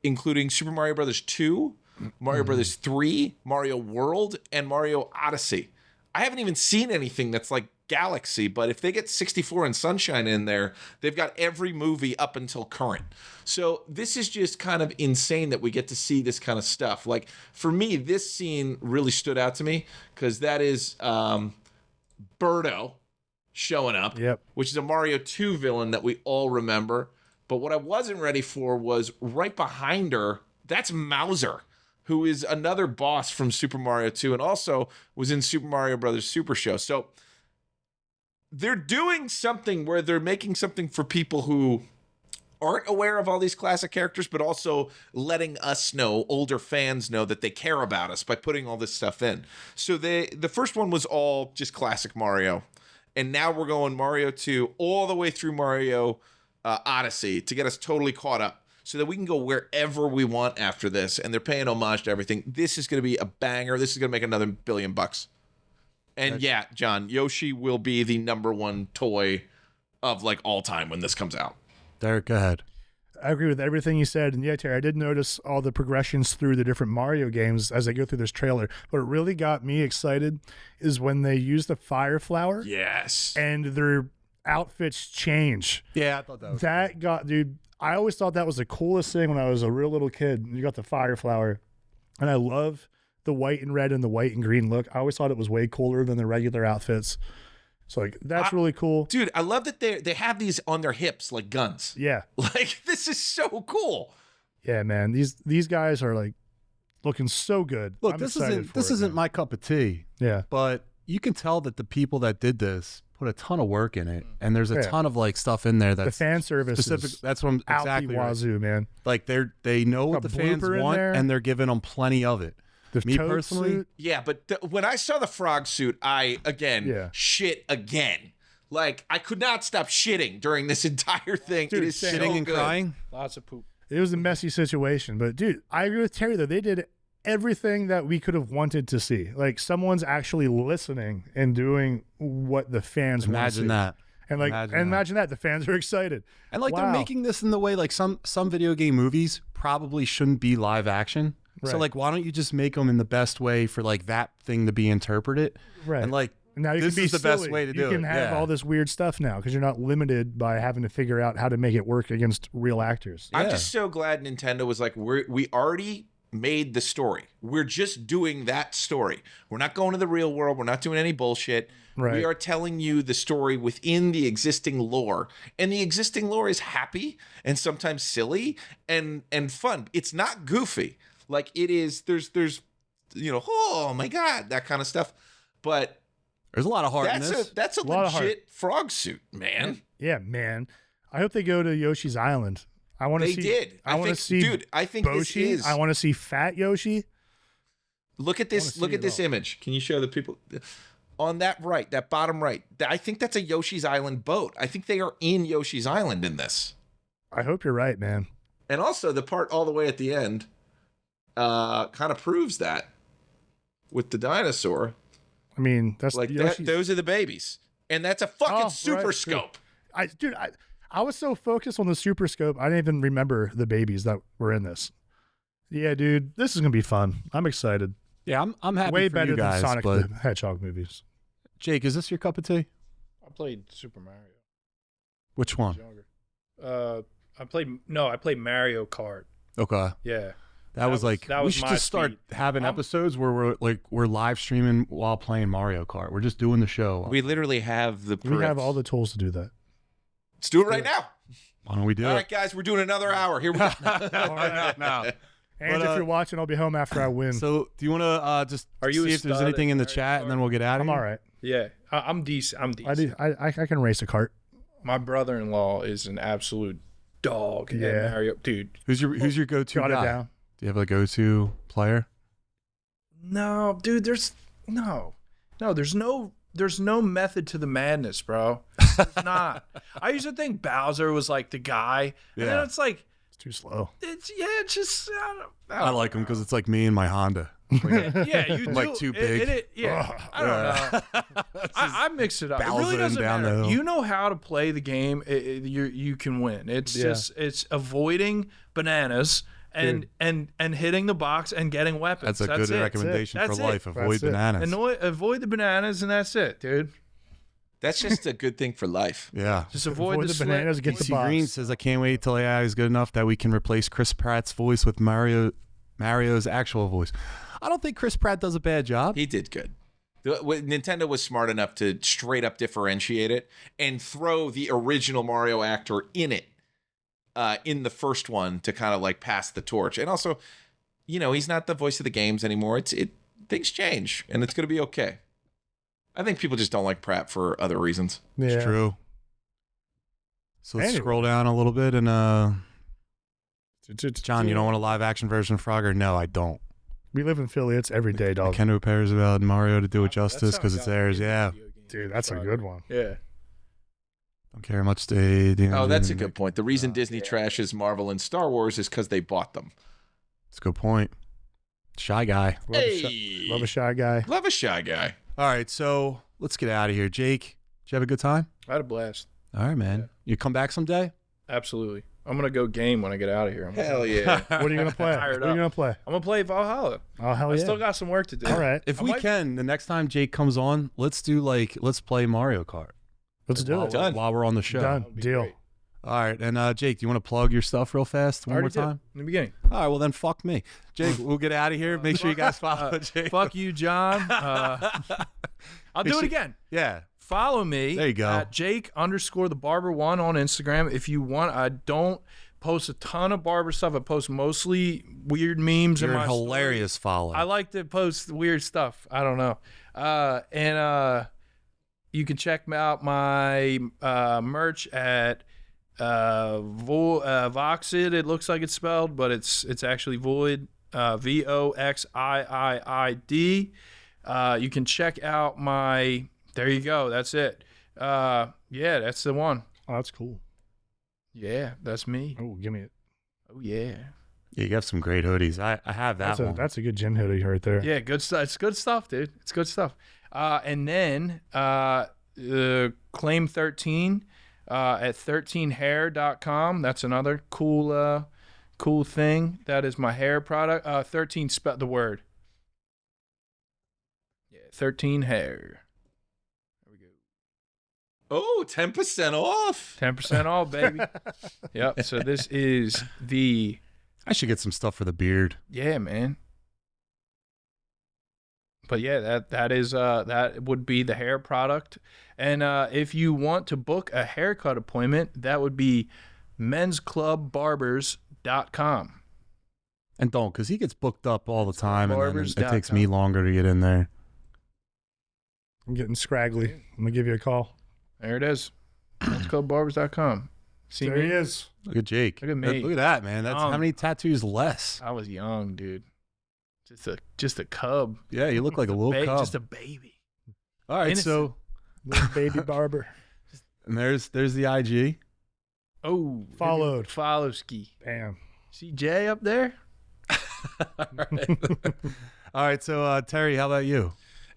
including Super Mario Brothers 2, Mario Brothers 3, Mario World, and Mario Odyssey. I haven't even seen anything that's like Galaxy, but if they get 64 and Sunshine in there, they've got every movie up until current. So this is just kind of insane that we get to see this kind of stuff. Like, for me, this scene really stood out to me because that is Birdo showing up, Yep. which is a Mario 2 villain that we all remember. But what I wasn't ready for was right behind her, that's Mauser, who is another boss from Super Mario 2 and also was in Super Mario Brothers Super Show. So they're doing something where they're making something for people who aren't aware of all these classic characters, but also letting us know, older fans know, that they care about us by putting all this stuff in. So the first one was all just classic Mario. And now we're going Mario 2 all the way through Mario Odyssey to get us totally caught up so that we can go wherever we want after this. And they're paying homage to everything. This is going to be a banger. This is going to make another $1 billion. And yeah, John, Yoshi will be the #1 toy of like all time when this comes out. Derek, go ahead. I agree with everything you said. And yeah, Terry, I did notice all the progressions through the different Mario games as I go through this trailer. What really got me excited is when they use the fire flower. Yes. And their outfits change. Yeah, I thought that was That got, dude, I always thought that was the coolest thing when I was a real little kid. You got the fire flower. And I love the white and red and the white and green look. I always thought it was way cooler than the regular outfits. So like that's really cool. Dude, I love that they have these on their hips like guns. Yeah. Like this is so cool. Yeah, man. These guys are like looking so good. Look, I'm this excited for it, isn't man. my cup of tea. Yeah. But you can tell that the people that did this put a ton of work in it, and there's a ton of like stuff in there that's the fan service specific. is That's what I'm out exactly the right. wazoo, man. Like they know what A the fans blooper in want, there. and they're giving them plenty of it. The Me toad personally, suit. Yeah, but when I saw the frog suit, I shit again. Like I could not stop shitting during this entire thing. Dude, it is same. so shitting and good. crying. Lots of poop. It was a messy situation, but dude, I agree with Terry though. They did everything that we could have wanted to see. Like someone's actually listening and doing what the fans want to see. Imagine that. And like imagine that the fans are excited. And like Wow. they're making this in the way like some video game movies probably shouldn't be live action. So Right. like why don't you just make them in the best way for like that thing to be interpreted? Right. And like Now you this can be is the best silly. way to do You it. can have Yeah. all this weird stuff now because you're not limited by having to figure out how to make it work against real actors. I'm Yeah. just so glad Nintendo was like, we already made the story. We're just doing that story. We're not going to the real world. We're not doing any bullshit. Right. We are telling you the story within the existing lore. And the existing lore is happy and sometimes silly and fun. It's not goofy. Like it is, there's oh my God, that kind of stuff. But there's a lot of heart in this. that's a lot of heart. legit frog suit, man. Yeah, man. I hope they go to Yoshi's Island. I want to They see. did. I want to think, see. dude, I think this Boshi. is. I want to see Fat Yoshi. Look at this. see Look at it this all. image. Can you show the people on that right, that bottom right? I think that's a Yoshi's Island boat. I think they are in Yoshi's Island in this. I hope you're right, man. And also the part all the way at the end kind of proves that with the dinosaur. I mean, that's Like that, Yoshi's. those are the babies. And that's a fucking Oh, super right, scope. Dude, I was so focused on the Super Scope, I didn't even remember the babies that were in this. Yeah, dude, this is gonna be fun. I'm excited. Yeah, I'm happy Way for better you guys, than Sonic but the Hedgehog movies. Jake, is this your cup of tea? I played Super Mario. Which when I was one? younger. I played Mario Kart. Okay. Yeah. That was like that we was should my just start speed. having episodes where we're live streaming while playing Mario Kart. We're just doing the show. We literally have the We have peripherals. all the tools to do that. Let's do it right now. Why don't we do All it? right, guys, we're doing another hour. Here we go. No. And But, if you're watching, I'll be home after I win. So do you want to just Are you see a if there's stud anything at in the Mario chat, and then we'll get out of I'm here? all right. Yeah. I'm decent. I'm decent. I can race a cart. My brother-in-law is an absolute dog at Yeah. Mario. Dude. Who's your go-to Got guy? it down. Do you have a go-to player? No, dude, there's no method to the madness, bro. There's not. I used to think Bowser was like the guy. And Yeah. then it's like, It's too slow. it's just, I like him because it's like me and my Honda. yeah, you do. Like too big. Yeah, I don't know. I mix it up. It really Bowsing doesn't down the matter. hill. You know how to play the game. You can win. It's Yeah. just it's avoiding bananas and hitting the box and getting weapons. That's a good it. recommendation That's for it. life. Avoid That's it. bananas. Avoid the bananas and that's it, dude. That's just a good thing for life. Yeah. Just avoid, the bananas, slit. get the DC box. Green says, I can't wait till AI is good enough that we can replace Chris Pratt's voice with Mario's actual voice. I don't think Chris Pratt does a bad job. He did good. Nintendo was smart enough to straight up differentiate it and throw the original Mario actor in it in the first one to kind of like pass the torch. And also, you know, he's not the voice of the games anymore. Things change, and it's going to be okay. I think people just don't like Pratt for other reasons. Yeah. It's true. So let's Anyway. scroll down a little bit and John, you don't want a live action version of Frogger? No, I don't. We live in Philly. It's every day, dog. Kendo Pears about Mario to do it justice because it's theirs. Yeah. Dude, that's a good one. Yeah. Don't care how much they do. Oh, that's a good point. The reason Disney trashes Marvel and Star Wars is because they bought them. That's a good point. Shy guy. Love a shy guy. Love a shy guy. All right, so let's get out of here. Jake, did you have a good time? I had a blast. All right, man. Yeah. You come back someday? Absolutely. I'm going to go game when I get out of here. Hell yeah. What are you going to play? Fired What are you up. going to play? I'm going to play Valhalla. Oh, hell I yeah. still got some work to do. All right. If I we might- can, the next time Jake comes on, let's play Mario Kart. Let's do it. Done. While we're on the show. Done. That would be Deal. great. All right, and Jake, do you want to plug your stuff real fast one I more already did time? in the beginning. All right, well then fuck me. Jake, we'll get out of here. Make sure you guys follow Jake. Fuck you, John. I'll do it again. Yeah. Follow me. There you go. At Jake_the_Barber1 on Instagram. If you want, I don't post a ton of barber stuff. I post mostly weird memes. You're in a my hilarious follow. I like to post weird stuff. I don't know. And you can check out my merch at Voxid. It looks like it's spelled, but it's actually Void. VOXIIID. You can check out my. There you go. That's it. Yeah, that's the one. Oh, that's cool. Yeah, that's me. Oh, give me it. Oh yeah. Yeah, you have some great hoodies. I have that one. That's a good gin hoodie right there. Yeah, good stuff. It's good stuff, dude. It's good stuff. And then Claim 13 at 13hair.com. That's another cool thing. That is my hair product. 13 the word. Yeah, 13 hair. There we go. Oh, 10% off. 10% off, baby. Yep. So this is the I should get some stuff for the beard. yeah, man. But yeah, that would be the hair product. And if you want to book a haircut appointment, that would be mensclubbarbers.com. And don't, because he gets booked up all the time, and then it Barbers.com. takes me longer to get in there. I'm getting scraggly. I'm going to give you a call. There it is. mensclubbarbers.com. See There me? he is. Look at Jake. Look at me. Look at that, man. That's how many tattoos less. I was young, dude. Just a cub. Yeah, you look like a little cub. Just a baby. All right, innocent. so Little baby barber. and there's the IG. Oh, Followed. Follow ski. Bam. See Jay up there? All right, so Terry, how about you?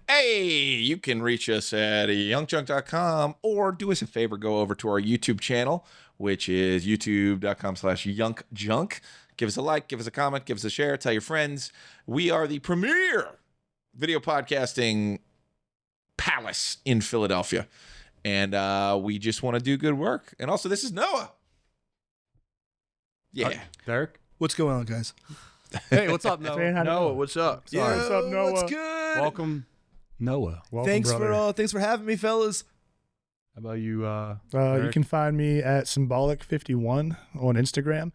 Hey, you can reach us at youngjunk.com or do us a favor, go over to our YouTube channel, which is youtube.com/yunkjunk. Give us a like, give us a comment, give us a share, tell your friends. We are the premier video podcasting palace in Philadelphia. And we just want to do good work. And also, this is Noah. Yeah. Derek? What's going on, guys? Hey, what's up, Saying hi to Noah, what's up? Sorry. What's up, Noah? What's good? Welcome, Noah. Welcome, thanks brother. for having me, fellas. How about you, You Derek? can find me at Symbolic51 on Instagram,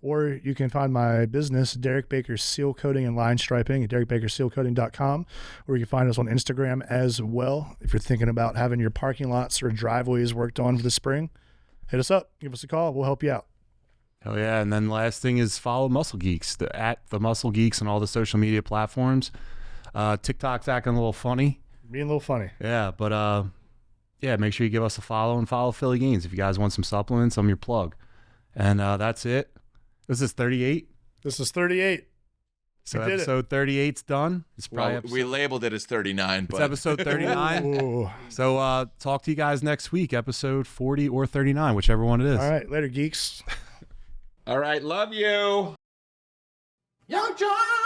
or you can find my business, Derek Baker Seal Coating and Line Striping, at derekbakersealcoating.com, or you can find us on Instagram as well. If you're thinking about having your parking lots or driveways worked on for the spring, hit us up, give us a call, we'll help you out. Hell yeah. And then last thing is follow Muscle Geeks, at the Muscle Geeks on all the social media platforms. TikTok's acting a little funny. Being a little funny. Yeah, but yeah, make sure you give us a follow and follow Philly Gains. If you guys want some supplements, I'm your plug. And that's it. This is 38. This is 38. So We did it. episode 38's done. It's probably Well, episode, we labeled it as 39, it's but episode 39. Ooh. So talk to you guys next week, episode 40 or 39, whichever one it is. All right, later, geeks. all right, love you. Young John!